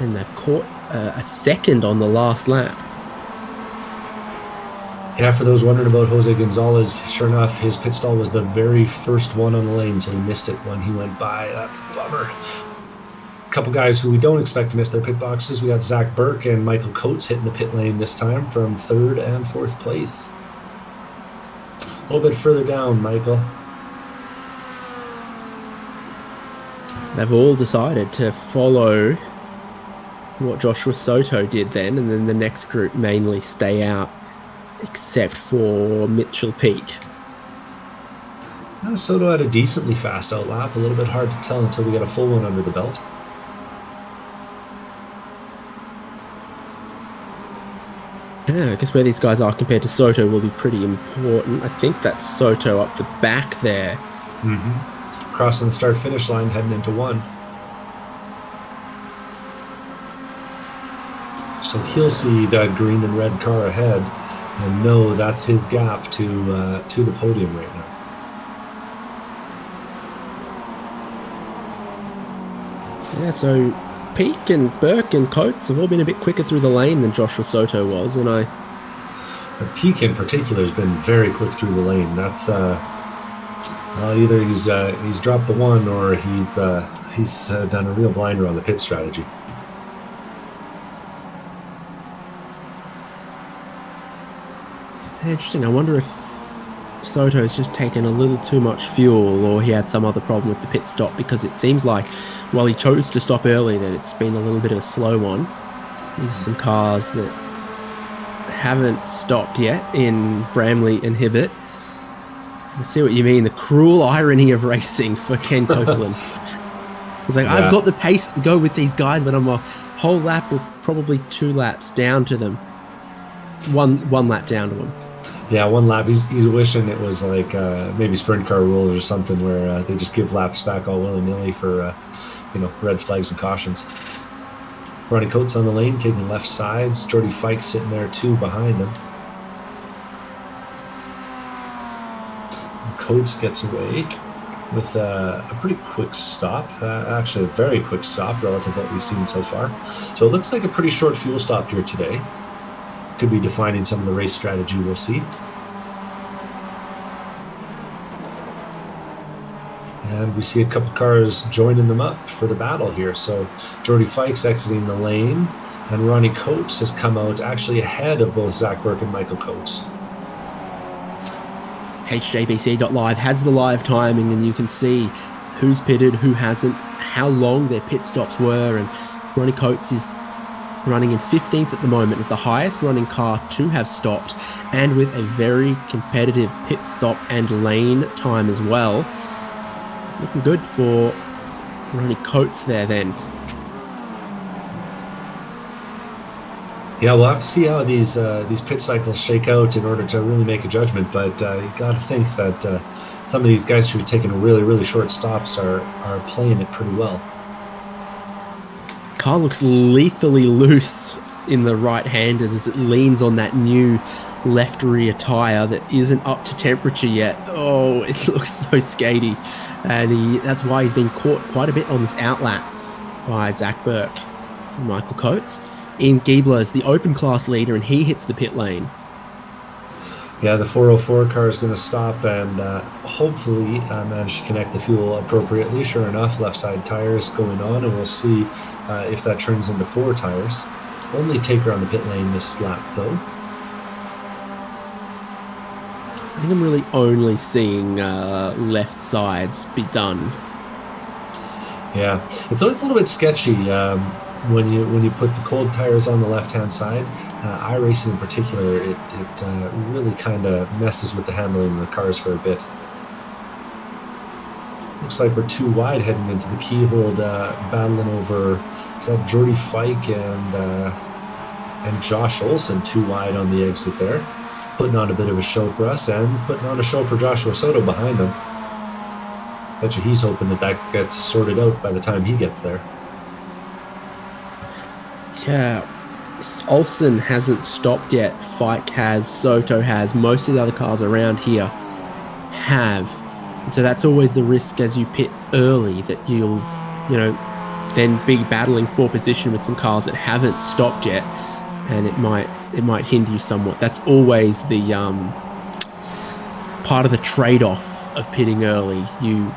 and they've caught a second on the last lap. Yeah, for those wondering about Jose Gonzalez, sure enough, his pit stall was the very first one on the lane, so he missed it when he went by. That's a bummer. A couple guys who we don't expect to miss their pit boxes. We got Zach Burke and Michael Coates hitting the pit lane this time from 3rd and 4th place. A little bit further down, Michael. They've all decided to follow what Joshua Soto did then, and then the next group mainly stay out, except for Mitchell Peake. Soto had a decently fast outlap. A little bit hard to tell until we get a full one under the belt. Yeah, I guess where these guys are compared to Soto will be pretty important. I think that's Soto up the back there. Mm-hmm. Crossing the start-finish line, heading into 1. So he'll see that green and red car ahead and know that's his gap to the podium right now. Yeah, so Peake and Burke and Coates have all been a bit quicker through the lane than Joshua Soto was, and Peake in particular has been very quick through the lane. That's either he's dropped the one, or he's done a real blinder on the pit strategy. Interesting. I wonder if Soto's just taken a little too much fuel, or he had some other problem with the pit stop, because it seems like while he chose to stop early, that it's been a little bit of a slow one. These are some cars that haven't stopped yet in Bramley and Hibbett. I see what you mean, the cruel irony of racing for Ken Copeland. He's like, I've got the pace to go with these guys, but I'm a whole lap or probably 2 laps down to them. One lap down to them. Yeah, 1 lap. He's wishing it was like maybe sprint car rules or something, where they just give laps back all willy-nilly for red flags and cautions. Ronnie Coates on the lane, taking left sides. Jordy Fike sitting there too behind him. Coates gets away with a pretty quick stop. Actually, a very quick stop relative to what we've seen so far. So it looks like a pretty short fuel stop here today. Could be defining some of the race strategy we'll see. And we see a couple cars joining them up for the battle here. So Jordy Fike's exiting the lane, and Ronnie Coates has come out actually ahead of both Zach Burke and Michael Coates. HJBC.live has the live timing, and you can see who's pitted, who hasn't, how long their pit stops were, and Ronnie Coates is running in 15th at the moment, is the highest running car to have stopped, and with a very competitive pit stop and lane time as well. It's looking good for Ronnie Coates there then. Yeah, we'll have to see how these pit cycles shake out in order to really make a judgment. But you got to think that some of these guys who are taking really, really short stops are playing it pretty well. Car looks lethally loose in the right-handers as it leans on that new left rear tire that isn't up to temperature yet. Oh, it looks so skatey. And that's why he's been caught quite a bit on this outlap by Zach Burke and Michael Coates. Ian Giebler is the open class leader, and he hits the pit lane. Yeah, the 404 car is going to stop and hopefully manage to connect the fuel appropriately. Sure enough, left side tires going on, and we'll see if that turns into 4 tires. Only taker on the pit lane this lap, though. I think I'm really only seeing left sides be done. Yeah, it's always a little bit sketchy when you put the cold tires on the left-hand side. iRacing in particular, it really kind of messes with the handling of the cars for a bit. Looks like we're too wide heading into the keyhole, battling over, is that Jordy Fike and Josh Olson too wide on the exit there, putting on a bit of a show for us and putting on a show for Joshua Soto behind him. Bet you he's hoping that gets sorted out by the time he gets there. Yeah, Olsen hasn't stopped yet. Fike has, Soto has, most of the other cars around here have. And so that's always the risk as you pit early, that you'll, then be battling for position with some cars that haven't stopped yet, and it might hinder you somewhat. That's always the part of the trade-off of pitting early. You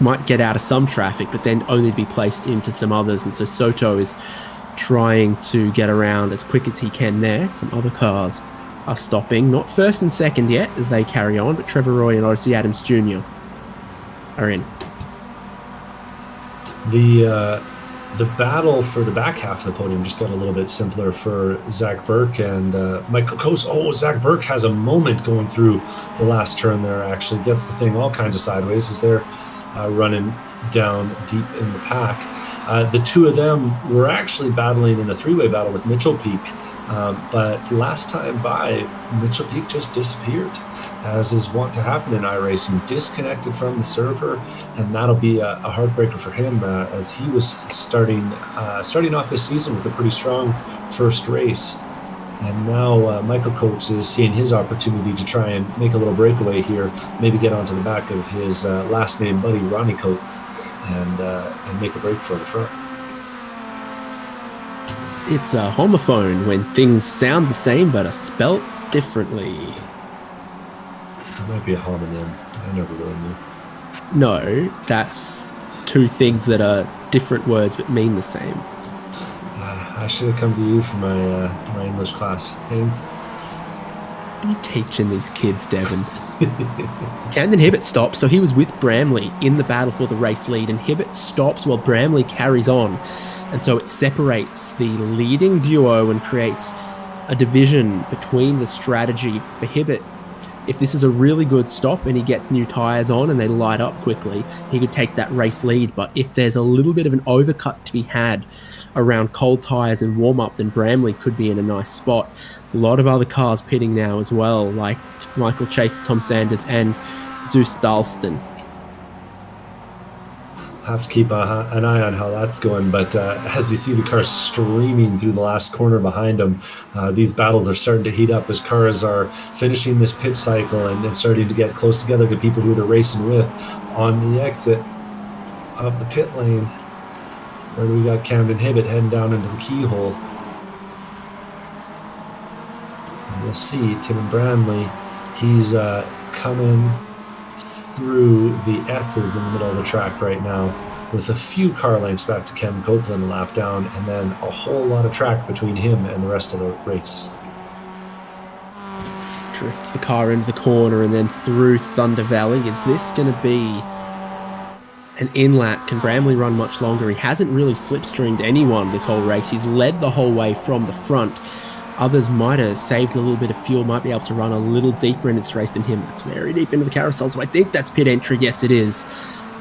might get out of some traffic, but then only be placed into some others. And so Soto is trying to get around as quick as he can there. Some other cars are stopping, not first and second yet as they carry on, but Trevor Roy and Odyssey Adams Jr. are in. The battle for the back half of the podium just got a little bit simpler for Zach Burke and Michael Coates. Oh, Zach Burke has a moment going through the last turn there, actually gets the thing all kinds of sideways as they're running down deep in the pack. The two of them were actually battling in a three-way battle with Mitchell Peak, but last time by, Mitchell Peak just disappeared, as is wont to happen in iRacing, disconnected from the server, and that'll be a heartbreaker for him as he was starting off this season with a pretty strong first race. And now Michael Coates is seeing his opportunity to try and make a little breakaway here, maybe get onto the back of his last name buddy, Ronnie Coates, and make a break for the front. It's a homophone when things sound the same but are spelt differently. That might be a homonym. I never really knew. No, that's two things that are different words but mean the same. I should have come to you for my English class, Haynes. What are you teaching these kids, Devon? Camden Hibbett stops, so he was with Bramley in the battle for the race lead, and Hibbett stops while Bramley carries on. And so it separates the leading duo and creates a division between the strategy for Hibbett. If this is a really good stop and he gets new tyres on and they light up quickly, he could take that race lead. But if there's a little bit of an overcut to be had around cold tyres and warm-up, then Bramley could be in a nice spot. A lot of other cars pitting now as well, like Michael Chase, Tom Sanders, and Zeus Dalston. Have to keep an eye on how that's going, but as you see the cars streaming through the last corner behind them, these battles are starting to heat up as cars are finishing this pit cycle and starting to get close together to people who they're racing with on the exit of the pit lane, where we got Camden Hibbett heading down into the keyhole. And we'll see Tim Bramley, he's coming through the S's in the middle of the track right now, with a few car lengths back to Ken Copeland a lap down, and then a whole lot of track between him and the rest of the race. Drifts the car into the corner and then through Thunder Valley. Is this going to be an in-lap? Can Bramley run much longer? He hasn't really slipstreamed anyone this whole race. He's led the whole way from the front. Others might have saved a little bit of fuel, might be able to run a little deeper in this race than him. That's very deep into the carousel, so I think that's pit entry. Yes, it is.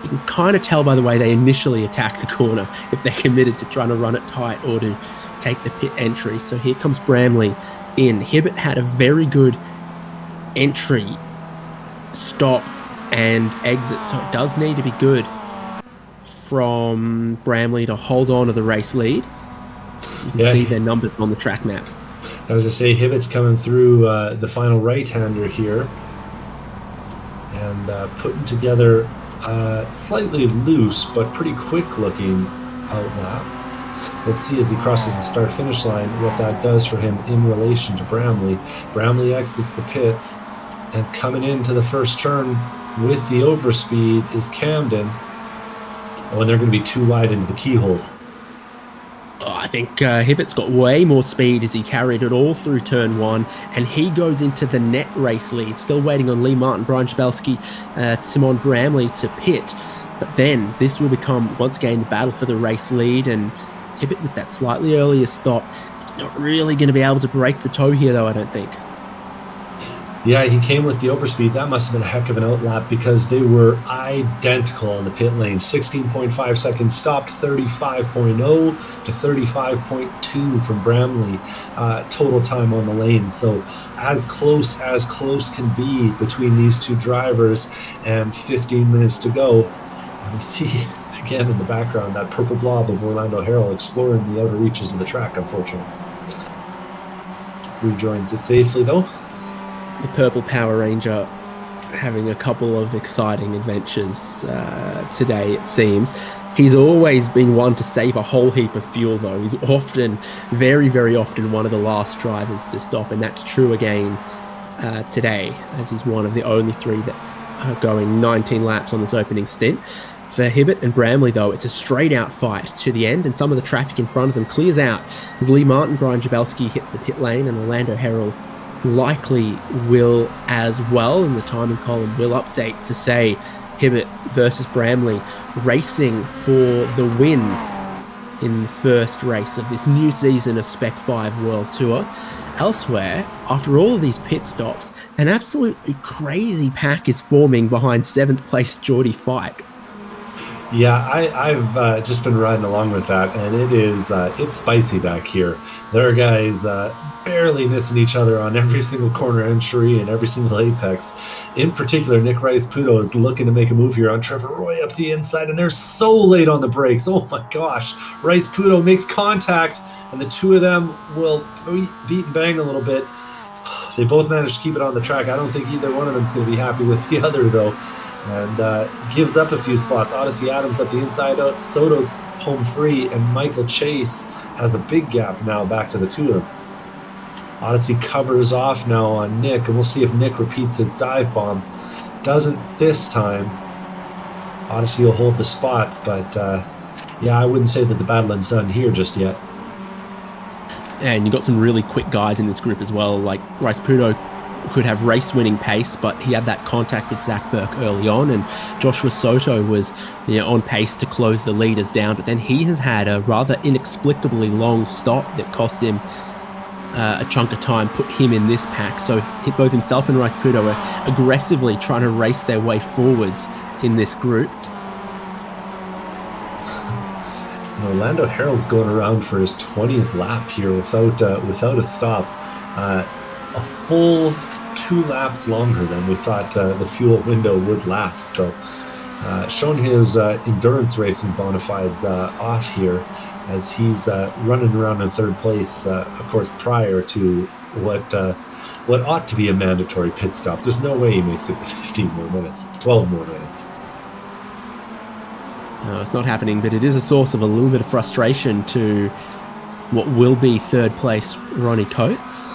You can kind of tell by the way they initially attack the corner if they're committed to trying to run it tight or to take the pit entry. So here comes Bramley in. Hibbett had a very good entry, stop, and exit. So it does need to be good from Bramley to hold on to the race lead. You can see their numbers on the track map. I was going to say, Hibbett's coming through the final right-hander here and putting together slightly loose but pretty quick-looking outlap. We'll see as he crosses the start-finish line what that does for him in relation to Bramley. Bramley exits the pits, and coming into the first turn with the overspeed is Camden. Oh, and they're going to be too wide into the keyhole. I think Hibbett's got way more speed as he carried it all through turn 1, and he goes into the net race lead, still waiting on Lee Martin, Brian Jabelski, Simon Bramley to pit. But then this will become, once again, the battle for the race lead, and Hibbett with that slightly earlier stop, he's not really going to be able to break the toe here, though, I don't think. Yeah, he came with the overspeed. That must have been a heck of an outlap because they were identical in the pit lane. 16.5 seconds stopped, 35.0 to 35.2 from Bramley total time on the lane. So as close can be between these two drivers, and 15 minutes to go. And we see again in the background that purple blob of Orlando Harrell exploring the outer reaches of the track, unfortunately. Rejoins it safely though. The Purple Power Ranger having a couple of exciting adventures today, it seems. He's always been one to save a whole heap of fuel, though. He's often, very, very often, one of the last drivers to stop, and that's true again today, as he's one of the only 3 that are going 19 laps on this opening stint. For Hibbett and Bramley, though, it's a straight-out fight to the end, and some of the traffic in front of them clears out as Lee Martin, Brian Jabelski hit the pit lane, and Orlando Harrell likely will as well, and the timing column will update to say Hibbett versus Bramley racing for the win in the first race of this new season of Spec-5 World Tour. Elsewhere, after all of these pit stops, an absolutely crazy pack is forming behind 7th place Geordie Fike. Yeah, I've just been riding along with that, and it's spicy back here. There are guys barely missing each other on every single corner entry and every single apex. In particular, Nick Rice-Puto is looking to make a move here on Trevor Roy up the inside, and they're so late on the brakes. Oh my gosh. Rice-Puto makes contact, and the two of them will beat and bang a little bit. They both managed to keep it on the track. I don't think either one of them is going to be happy with the other, though. And gives up a few spots. Odyssey Adams up the inside out. Soto's home free, and Michael Chase has a big gap now back to the two of them. Odyssey covers off now on Nick, and we'll see if Nick repeats his dive bomb. Doesn't this time. Odyssey will hold the spot, but yeah, I wouldn't say that the battle is done here just yet. And you got some really quick guys in this group as well, like Rice-Puto could have race-winning pace, but he had that contact with Zach Burke early on, and Joshua Soto was on pace to close the leaders down, but then he has had a rather inexplicably long stop that cost him a chunk of time, put him in this pack. So both himself and Rice-Puto are aggressively trying to race their way forwards in this group. Orlando Harrell's going around for his 20th lap here without a stop. A full 2 laps longer than we thought the fuel window would last. So showing his endurance racing bona fides off here as he's running around in 3rd place, of course, prior to what ought to be a mandatory pit stop. There's no way he makes it 15 more minutes, 12 more minutes. No, it's not happening, but it is a source of a little bit of frustration to what will be 3rd place Ronnie Coates,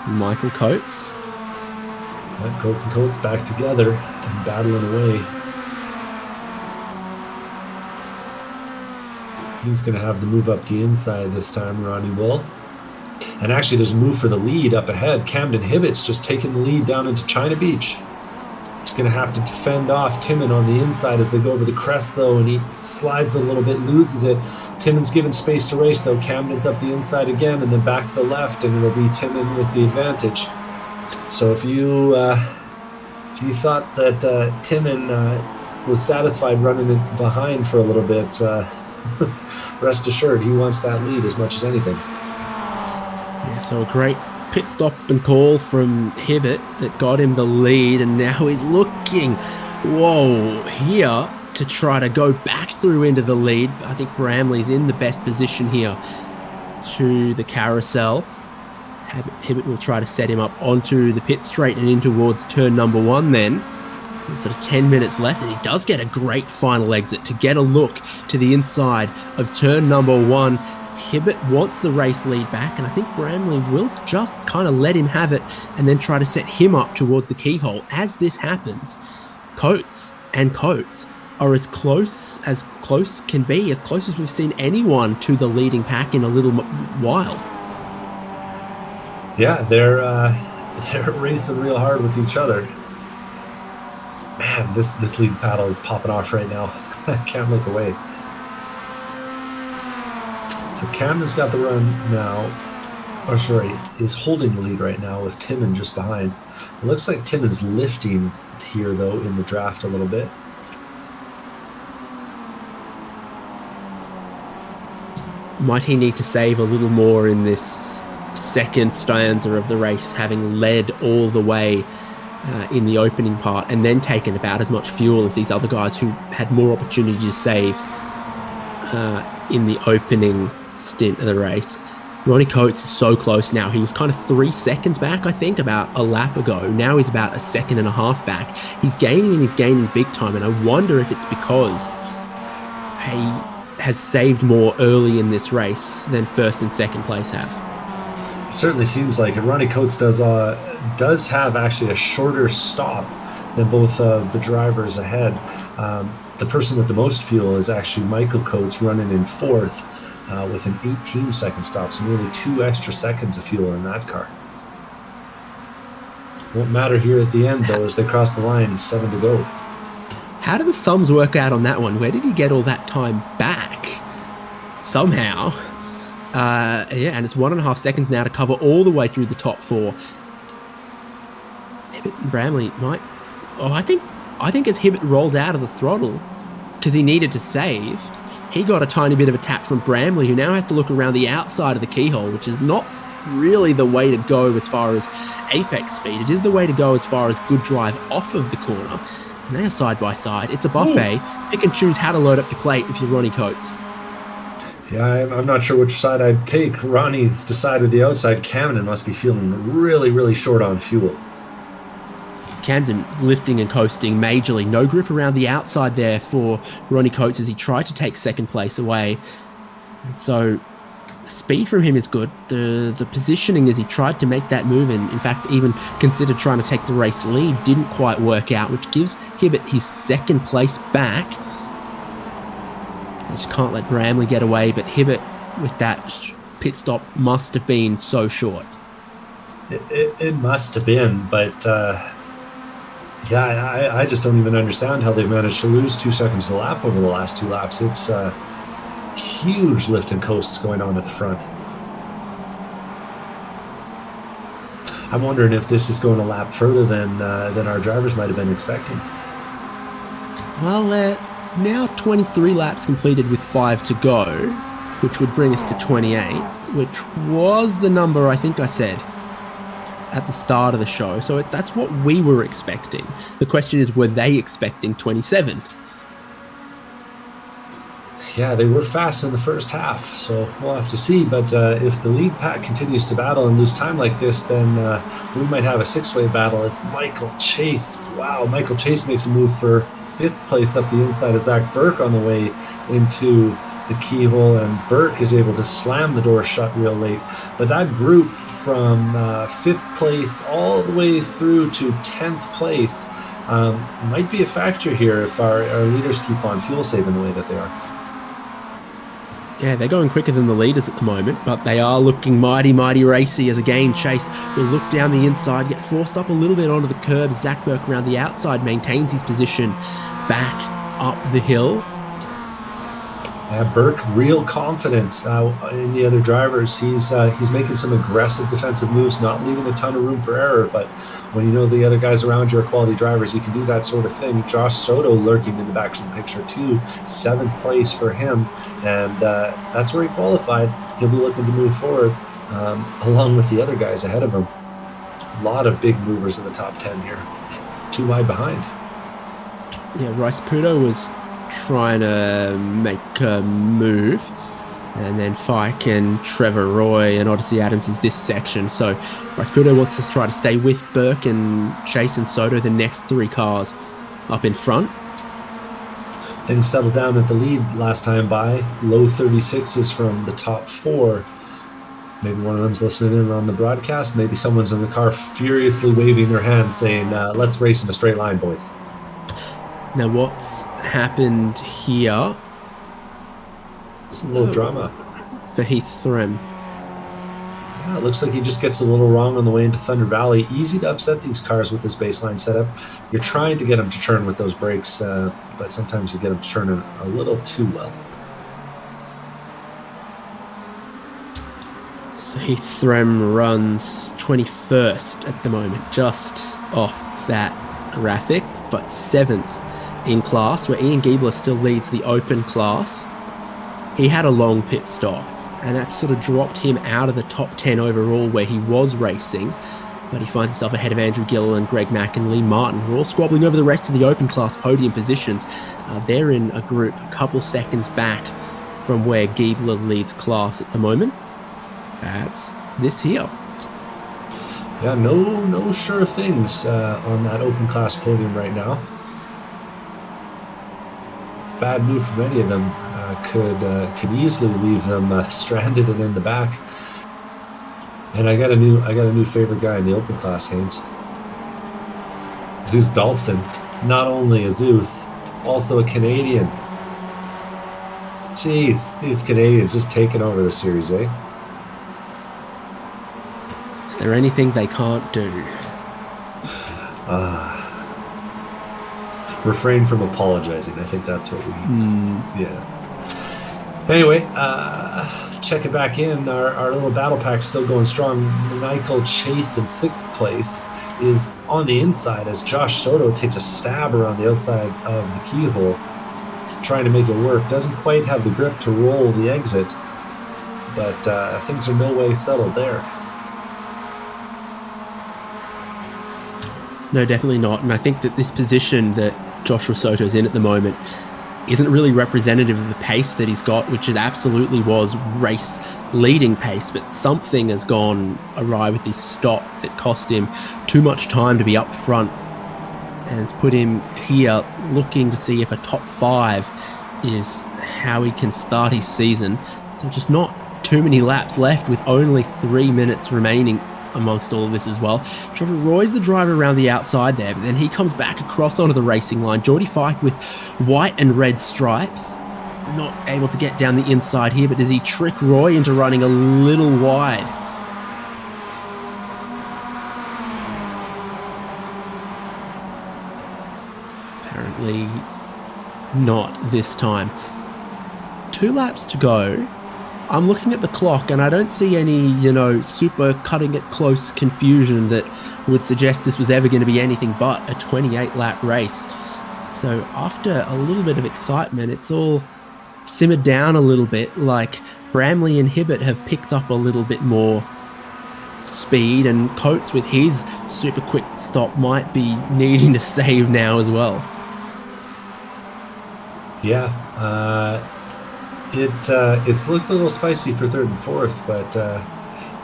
Michael Coates. Yeah, Coates and Coates back together and battling away. He's going to have the move up the inside this time, Ronnie will. And actually, there's a move for the lead up ahead. Camden Hibbett's just taking the lead down into China Beach. He's going to have to defend off Timon on the inside as they go over the crest, though, and he slides a little bit, loses it. Timon's given space to race, though. Camden's up the inside again, and then back to the left, and it'll be Timon with the advantage. So if you thought that Timon was satisfied running it behind for a little bit. Rest assured, he wants that lead as much as anything. Yeah, so a great pit stop and call from Hibbett that got him the lead, and now he's looking, here to try to go back through into the lead. I think Bramley's in the best position here to the carousel. Hibbett will try to set him up onto the pit straight and in towards turn number 1 then. Sort of 10 minutes left, and he does get a great final exit to get a look to the inside of turn number 1. Hibbett wants the race lead back, and I think Bramley will just kind of let him have it and then try to set him up towards the keyhole. As this happens, Coates are as close can be, as close as we've seen anyone to the leading pack in a little while. Yeah, they're racing real hard with each other. Man, this lead battle is popping off right now. I can't look away. So Camden's got the run now. Or sorry, is holding the lead right now with Timon just behind. It looks like Timon's lifting here, though, in the draft a little bit. Might he need to save a little more in this second stanza of the race, having led all the way in the opening part and then taken about as much fuel as these other guys who had more opportunity to save in the opening stint of the race. Ronnie Coates is so close now. He was kind of 3 seconds back, I think, about a lap ago. Now he's about a second and a half back. He's gaining big time, and I wonder if it's because he has saved more early in this race than first and second place have. Certainly seems like it. Ronnie Coates does have actually a shorter stop than both of the drivers ahead. The person with the most fuel is actually Michael Coates, running in 4th with an 18-second stop, so nearly 2 extra seconds of fuel in that car. Won't matter here at the end, though, as they cross the line, 7 to go. How did the sums work out on that one? Where did he get all that time back? Somehow. And it's 1.5 seconds now to cover all the way through the top 4. Hibbett Bramley might... I think as Hibbett rolled out of the throttle, because he needed to save, he got a tiny bit of a tap from Bramley, who now has to look around the outside of the keyhole, which is not really the way to go as far as apex speed. It is the way to go as far as good drive off of the corner. And they are side by side. It's a buffet. Pick and choose how to load up your plate if you're Ronnie Coates. Yeah, I'm not sure which side I'd take. Ronnie's decided the outside. Camden must be feeling really, really short on fuel. Camden lifting and coasting majorly. No grip around the outside there for Ronnie Coates as he tried to take second place away. And so speed from him is good. The positioning as he tried to make that move, and in fact even considered trying to take the race lead, didn't quite work out, which gives Hibbett his second place back. They just can't let Bramley get away, but Hibbett with that pit stop must have been so short. It must have been, but I just don't even understand how they've managed to lose 2 seconds a lap over the last 2 laps. It's huge lift and coasts going on at the front. I'm wondering if this is going a lap further than our drivers might have been expecting. Well, now 23 laps completed with 5 to go, which would bring us to 28, which was the number I think I said at the start of the show. So that's what we were expecting. The question is, were they expecting 27? Yeah, they were fast in the first half, so we'll have to see. But if the lead pack continues to battle and lose time like this, then we might have a 6-way battle as Michael Chase makes a move for 5th place up the inside of Zach Burke on the way into the keyhole, and Burke is able to slam the door shut real late. But that group from 5th place all the way through to 10th place might be a factor here if our leaders keep on fuel saving the way that they are. Yeah, they're going quicker than the leaders at the moment, but they are looking mighty, mighty racy as again Chase will look down the inside, get forced up a little bit onto the curb. Zach Burke around the outside maintains his position back up the hill. Burke, real confident in the other drivers. He's making some aggressive defensive moves, not leaving a ton of room for error. But when you know the other guys around you are quality drivers, you can do that sort of thing. Josh Soto lurking in the back of the picture too, 7th place for him, and that's where he qualified. He'll be looking to move forward along with the other guys ahead of him. A lot of big movers in the top 10 here. 2 wide behind. Yeah, Rice Pudo was trying to make a move, and then Fike and Trevor Roy and Odyssey Adams is this section. So Rice Pudo wants to try to stay with Burke and Chase and Soto, the next 3 cars up in front. Things settled down at the lead last time by. Low 36s from the top 4. Maybe one of them's listening in on the broadcast. Maybe someone's in the car furiously waving their hands saying, let's race in a straight line, boys. Now what's happened here? It's a little drama for Heath Threm. Yeah, it looks like he just gets a little wrong on the way into Thunder Valley. Easy to upset these cars with this baseline setup. You're trying to get them to turn with those brakes, but sometimes you get them turning a little too well. So Heath Threm runs 21st at the moment, just off that graphic, but 7th in class, where Ian Giebler still leads the open class. He had a long pit stop, and that sort of dropped him out of the top 10 overall where he was racing, but he finds himself ahead of Andrew Gilliland, Greg Mack and Lee Martin, who are all squabbling over the rest of the open class podium positions. They're in a group a couple seconds back from where Giebler leads class at the moment. That's this here. Yeah, no sure things on that open class podium right now. Bad move from any of them could easily leave them stranded and in the back. And I got a new favorite guy in the open class, Haynes. Zeus Dalston, not only a Zeus, also a Canadian. Jeez, these Canadians just taking over the series, eh? Is there anything they can't do? Refrain from apologizing. I think that's what we yeah. Anyway, checking back in, our little battle pack's still going strong. Michael Chase in 6th place is on the inside as Josh Soto takes a stab around the outside of the keyhole, trying to make it work. Doesn't quite have the grip to roll the exit, but things are no way settled there. No, definitely not. And I think that this position that Joshua Soto's in at the moment isn't really representative of the pace that he's got, which it absolutely was race leading pace, but something has gone awry with his stop that cost him too much time to be up front, and it's put him here looking to see if a top 5 is how he can start his season. There's just not too many laps left with only 3 minutes remaining amongst all of this as well. Trevor Roy's the driver around the outside there, but then he comes back across onto the racing line. Geordie Fike with white and red stripes, not able to get down the inside here, but does he trick Roy into running a little wide? Apparently not this time. 2 laps to go. I'm looking at the clock and I don't see any, super cutting it close confusion that would suggest this was ever going to be anything but a 28-lap race. So after a little bit of excitement, it's all simmered down a little bit, like Bramley and Hibbert have picked up a little bit more speed, and Coates with his super quick stop might be needing to save now as well. Yeah, it's looked a little spicy for 3rd and 4th, but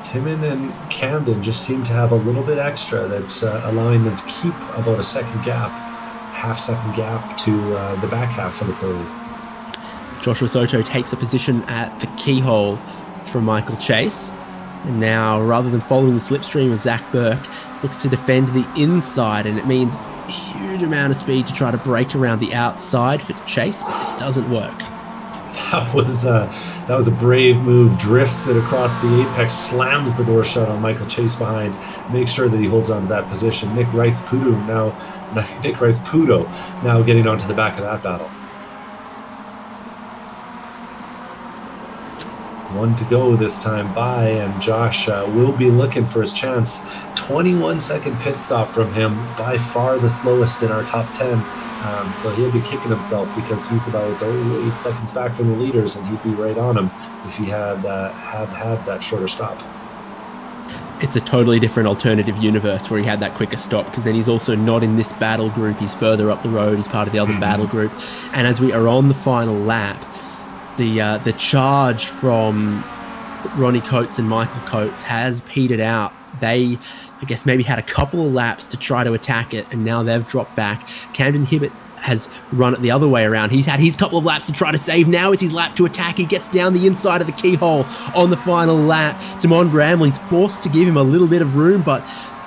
Timon and Camden just seem to have a little bit extra that's allowing them to keep about a half-second gap to the back half of the podium. Joshua Soto takes a position at the keyhole from Michael Chase, and now rather than following the slipstream of Zach Burke, looks to defend the inside, and it means a huge amount of speed to try to break around the outside for Chase, but it doesn't work. That was a brave move. Drifts it across the apex, slams the door shut on Michael Chase behind, makes sure that he holds on to that position. Nick Rice-Pudo now getting onto the back of that battle. One to go this time by, and Josh will be looking for his chance. 21-second pit stop from him, by far the slowest in our top 10. So he'll be kicking himself because he's about 8 seconds back from the leaders, and he'd be right on him if he had that shorter stop. It's a totally different alternative universe where he had that quicker stop, because then he's also not in this battle group. He's further up the road. He's part of the other battle group. And as we are on the final lap, the charge from Ronnie Coates and Michael Coates has petered out. They, I guess, maybe had a couple of laps to try to attack it, and now they've dropped back. Camden Hibbett has run it the other way around. He's had his couple of laps to try to save. Now is his lap to attack. He gets down the inside of the keyhole on the final lap. Timon Bramley's forced to give him a little bit of room, but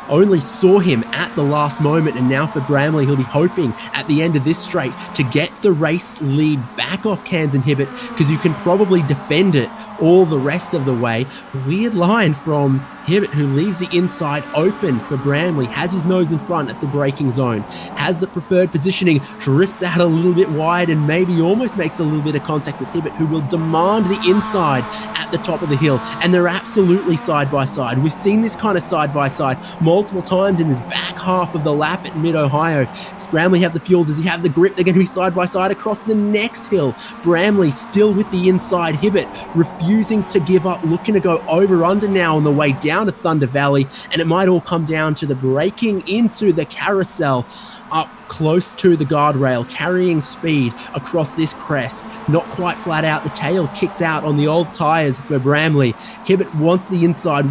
only saw him at the last moment. And now for Bramley, he'll be hoping at the end of this straight to get the race lead back off Camden Hibbett, because you can probably defend it all the rest of the way. Weird line from Hibbett, who leaves the inside open for Bramley, has his nose in front at the braking zone, has the preferred positioning, drifts out a little bit wide, and maybe almost makes a little bit of contact with Hibbett, who will demand the inside at the top of the hill. And they're absolutely side by side. We've seen this kind of side by side multiple times in this back half of the lap at Mid-Ohio. Does Bramley have the fuel? Does he have the grip? They're going to be side by side across the next hill. Bramley still with the inside. Hibbett refusing to give up, looking to go over under now on the way down to Thunder Valley, and it might all come down to the braking into the carousel up close to the guardrail, carrying speed across this crest. Not quite flat out. The tail kicks out on the old tires for Bramley. Hibbett wants the inside,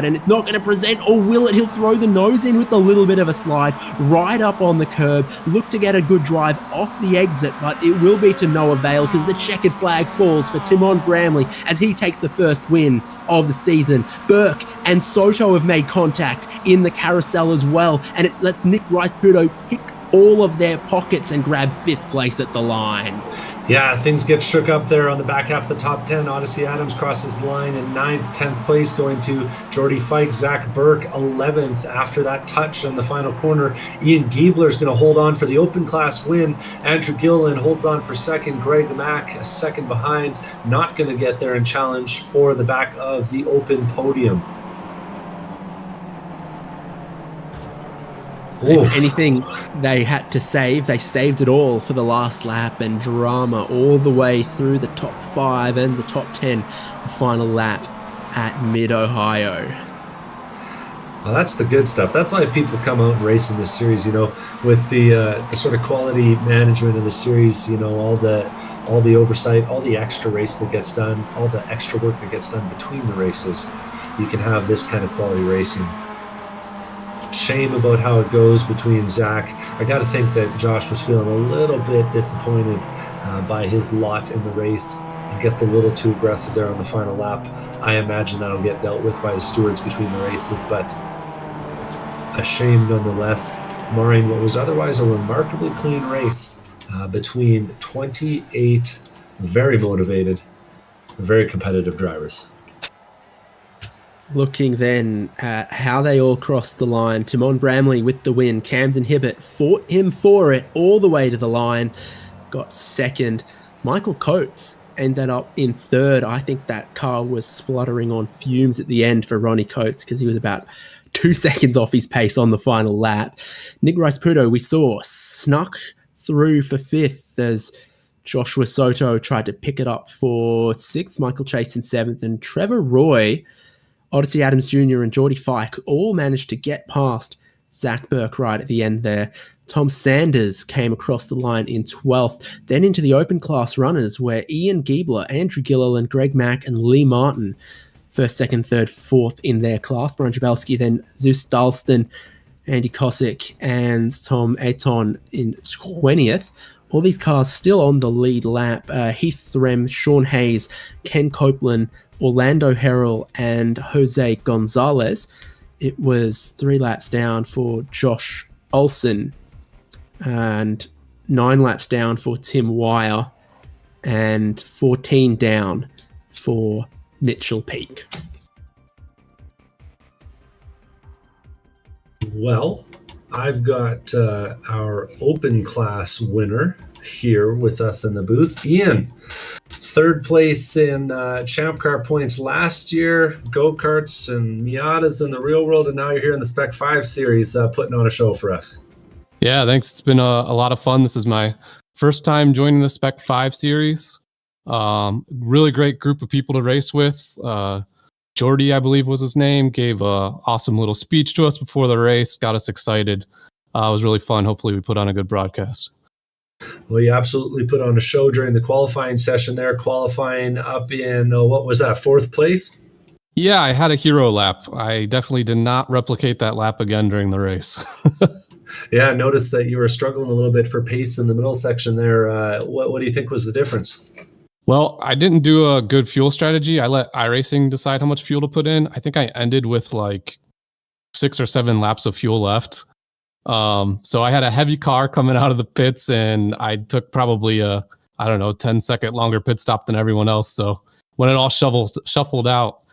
and it's not going to present, or will it? He'll throw the nose in with a little bit of a slide right up on the curb. Look to get a good drive off the exit, but it will be to no avail, because the checkered flag falls for Timon Bramley as he takes the first win of the season. Burke and Soto have made contact in the carousel as well, and it lets Nick Rice-Puto pick all of their pockets and grab 5th place at the line. Yeah, things get shook up there on the back half of the top 10. Odyssey Adams crosses the line in 9th, 10th place, going to Jordy Fike. Zach Burke 11th after that touch on the final corner. Ian Giebler's going to hold on for the open class win. Andrew Gilliland holds on for second. Greg Mack a second behind, not going to get there and challenge for the back of the open podium. If anything they had to save, they saved it all for the last lap, and drama all the way through the top 5 and the top 10, the final lap at Mid-Ohio. Well, that's the good stuff. That's why people come out and race in this series, with the sort of quality management of the series, all the oversight, all the extra race that gets done, all the extra work that gets done between the races. You can have this kind of quality racing. Shame about how it goes between Zach. I got to think that Josh was feeling a little bit disappointed by his lot in the race and gets a little too aggressive there on the final lap. I imagine that'll get dealt with by the stewards between the races, but a shame nonetheless, marring what was otherwise a remarkably clean race between 28 very motivated, very competitive drivers. Looking then at how they all crossed the line, Timon Bramley with the win. Camden Hibbett fought him for it all the way to the line, got second. Michael Coates ended up in third. I think that car was spluttering on fumes at the end for Ronnie Coates, because he was about 2 seconds off his pace on the final lap. Nick Rice-Puto, we saw, snuck through for 5th as Joshua Soto tried to pick it up for 6th, Michael Chase in 7th, and Trevor Roy, Odyssey Adams Jr. and Jordy Fike all managed to get past Zach Burke right at the end there. Tom Sanders came across the line in 12th, then into the open class runners where Ian Giebler, Andrew Gilliland, Greg Mack and Lee Martin, 1st, 2nd, 3rd, 4th in their class. Brian Jabelski, then Zeus Dalston, Andy Kosick and Tom Aton in 20th. All these cars still on the lead lap. Heath Threm, Sean Hayes, Ken Copeland, Orlando Harrell and Jose Gonzalez. It was 3 laps down for Josh Olson and 9 laps down for Tim Wire and 14 down for Mitchell Peak. Well, I've got our open class winner here with us in the booth. Ian, third place in Champ Car points last year, go-karts and Miatas in the real world, and now you're here in the Spec-5 series putting on a show for us. Yeah, thanks. It's been a lot of fun. This is my first time joining the Spec-5 series. Really great group of people to race with. Jordy, I believe was his name, gave a awesome little speech to us before the race, got us excited. It was really fun. Hopefully we put on a good broadcast. Well, you absolutely put on a show during the qualifying session there, qualifying up in, what was that, fourth place? Yeah, I had a hero lap. I definitely did not replicate that lap again during the race. Yeah, I noticed that you were struggling a little bit for pace in the middle section there. What do you think was the difference? Well, I didn't do a good fuel strategy. I let iRacing decide how much fuel to put in. I think I ended with like 6 or 7 laps of fuel left. So I had a heavy car coming out of the pits, and I took probably a 10-second longer pit stop than everyone else. So when it all shuffled out,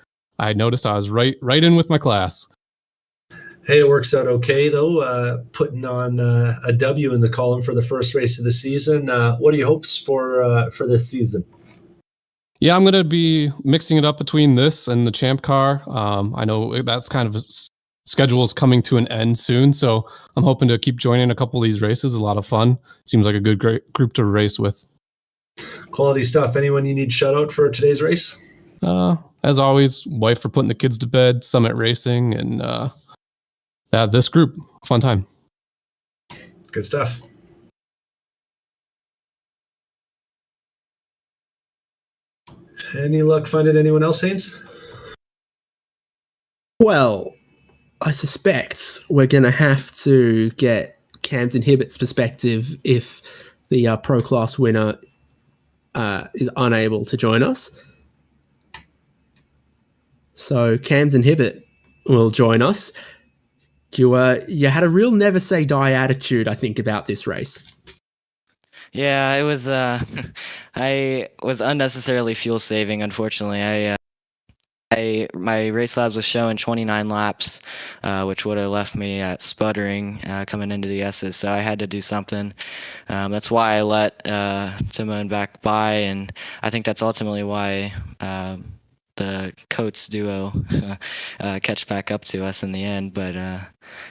I noticed I was right in with my class. Hey, it works out okay though. Putting on a W in the column for the first race of the season. What are your hopes for this season? Yeah, I'm going to be mixing it up between this and the Champ Car. I know that's kind of schedule is coming to an end soon, so I'm hoping to keep joining a couple of these races. A lot of fun. Seems like a great group to race with. Quality stuff. Anyone you need shout out for today's race? As always, wife for putting the kids to bed, Summit Racing, and this group. Fun time. Good stuff. Any luck finding anyone else, Haynes? Well, I suspect we're going to have to get Camden Hibbett's perspective if the Pro Class winner is unable to join us. So Camden Hibbett will join us. You had a real never say die attitude, I think, about this race. Yeah, it was. I was unnecessarily fuel saving. Unfortunately, my race labs was showing 29 laps, which would have left me sputtering coming into the S's. So I had to do something. That's why I let Timon back by, and I think that's ultimately why the Coates duo catch back up to us in the end. But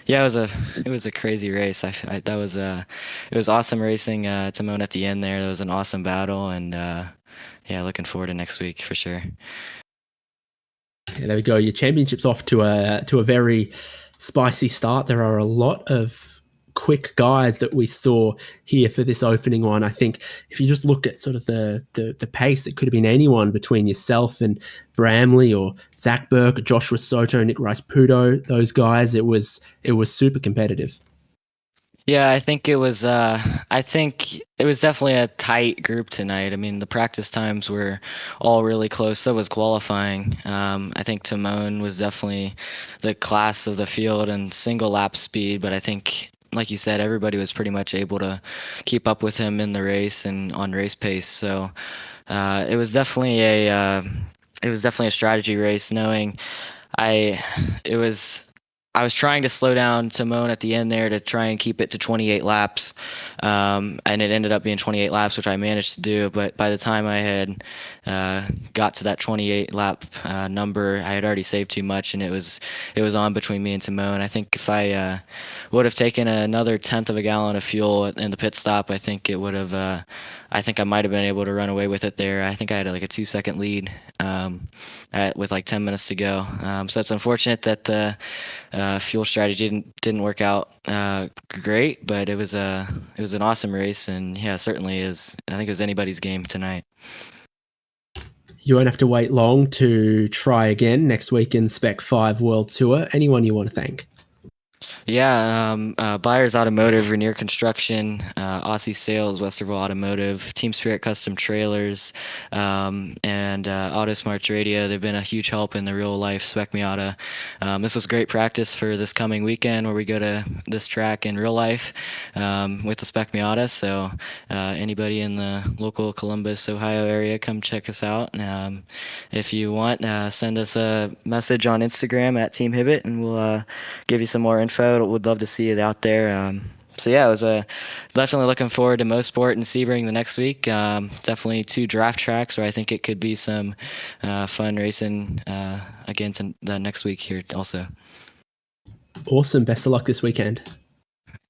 yeah, it was a crazy race. It was awesome racing Timon at the end there. It was an awesome battle, and yeah, looking forward to next week for sure. Yeah, there we go. Your championship's off to a very spicy start. There are a lot of quick guys that we saw here for this opening one. I think if you just look at sort of the pace, it could have been anyone between yourself and Bramley or Zach Burke, or Joshua Soto, Nick Rice-Puto, those guys. It was super competitive. Yeah, I think it was definitely a tight group tonight. I mean, the practice times were all really close. So was qualifying. I think Timon was definitely the class of the field and single lap speed, but I think, like you said, everybody was pretty much able to keep up with him in the race and on race pace. So it was definitely a strategy race. Knowing I was trying to slow down Timon at the end there to try and keep it to 28 laps, and it ended up being 28 laps, which I managed to do. But by the time I had got to that 28 lap number, I had already saved too much, and it was on between me and Timon. I think if I would have taken another 1/10 of a gallon of fuel in the pit stop, I think it would have. I think I might have been able to run away with it there. I think I had like a 2-second lead with like 10 minutes to go. So it's unfortunate that the fuel strategy didn't work out great, but it was an awesome race, and yeah, certainly is. I think it was anybody's game tonight. You won't have to wait long to try again next week in Spec-5 World Tour. Anyone you want to thank? Yeah, Byers Automotive, Rainier Construction, Aussie Sales, Westerville Automotive, Team Spirit Custom Trailers, and AutoSmarts Radio. They've been a huge help in the real life Spec Miata. This was great practice for this coming weekend where we go to this track in real life with the Spec Miata. So anybody in the local Columbus, Ohio area, come check us out. If you want, send us a message on Instagram at Team Hibbett, and we'll give you some more info. Would love to see it out there. So yeah, I was definitely looking forward to Mosport and Sebring the next week. Definitely 2 draft tracks where I think it could be some fun racing again the next week here also. Awesome. Best of luck this weekend.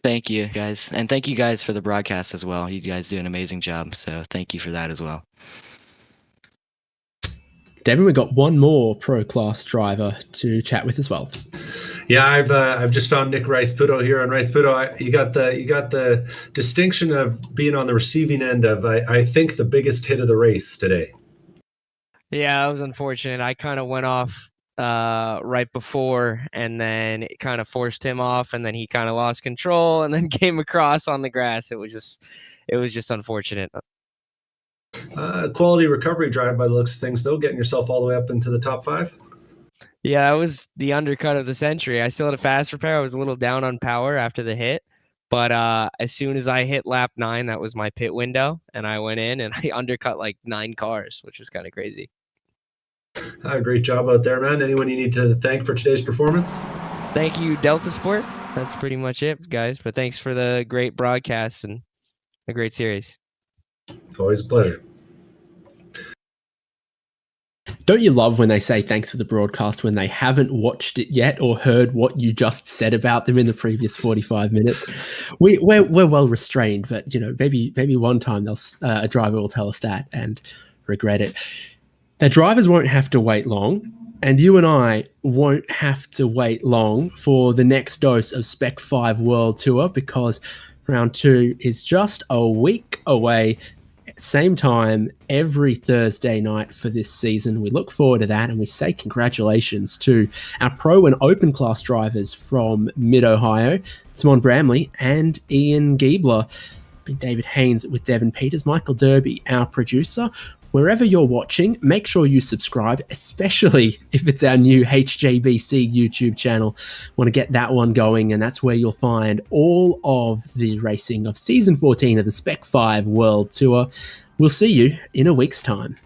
Thank you, guys. And thank you guys for the broadcast as well. You guys do an amazing job. So thank you for that as well. Devin, we got one more pro class driver to chat with as well. Yeah, I've just found Nick Rice-Puto here on Rice-Puto. You got the distinction of being on the receiving end of I think the biggest hit of the race today. Yeah, it was unfortunate. I kind of went off right before, and then it kind of forced him off, and then he kind of lost control, and then came across on the grass. It was just unfortunate. Quality recovery drive by the looks of things, though, getting yourself all the way up into the top 5. Yeah, it was the undercut of the century. I still had a fast repair. I was a little down on power after the hit, but as soon as I hit lap 9, that was my pit window, and I went in and I undercut like 9 cars, which was kind of crazy. Great job out there, man. Anyone you need to thank for today's performance? Thank you, Delta Sport. That's pretty much it, guys. But thanks for the great broadcasts and a great series. Always a pleasure. Don't you love when they say thanks for the broadcast when they haven't watched it yet or heard what you just said about them in the previous 45 minutes? We're well restrained, but maybe one time a driver will tell us that and regret it. The drivers won't have to wait long, and you and I won't have to wait long for the next dose of Spec-5 World Tour, because round 2 is just a week away. Same time every Thursday night for this season. We look forward to that, and we say congratulations to our pro and open class drivers from Mid-Ohio, Simon Bramley and Ian Giebler. Been David Haynes with Devin Peters, Michael Derby, our producer. Wherever you're watching, make sure you subscribe, especially if it's our new HJBC YouTube channel. Want to get that one going, and that's where you'll find all of the racing of Season 14 of the Spec-5 World Tour. We'll see you in a week's time.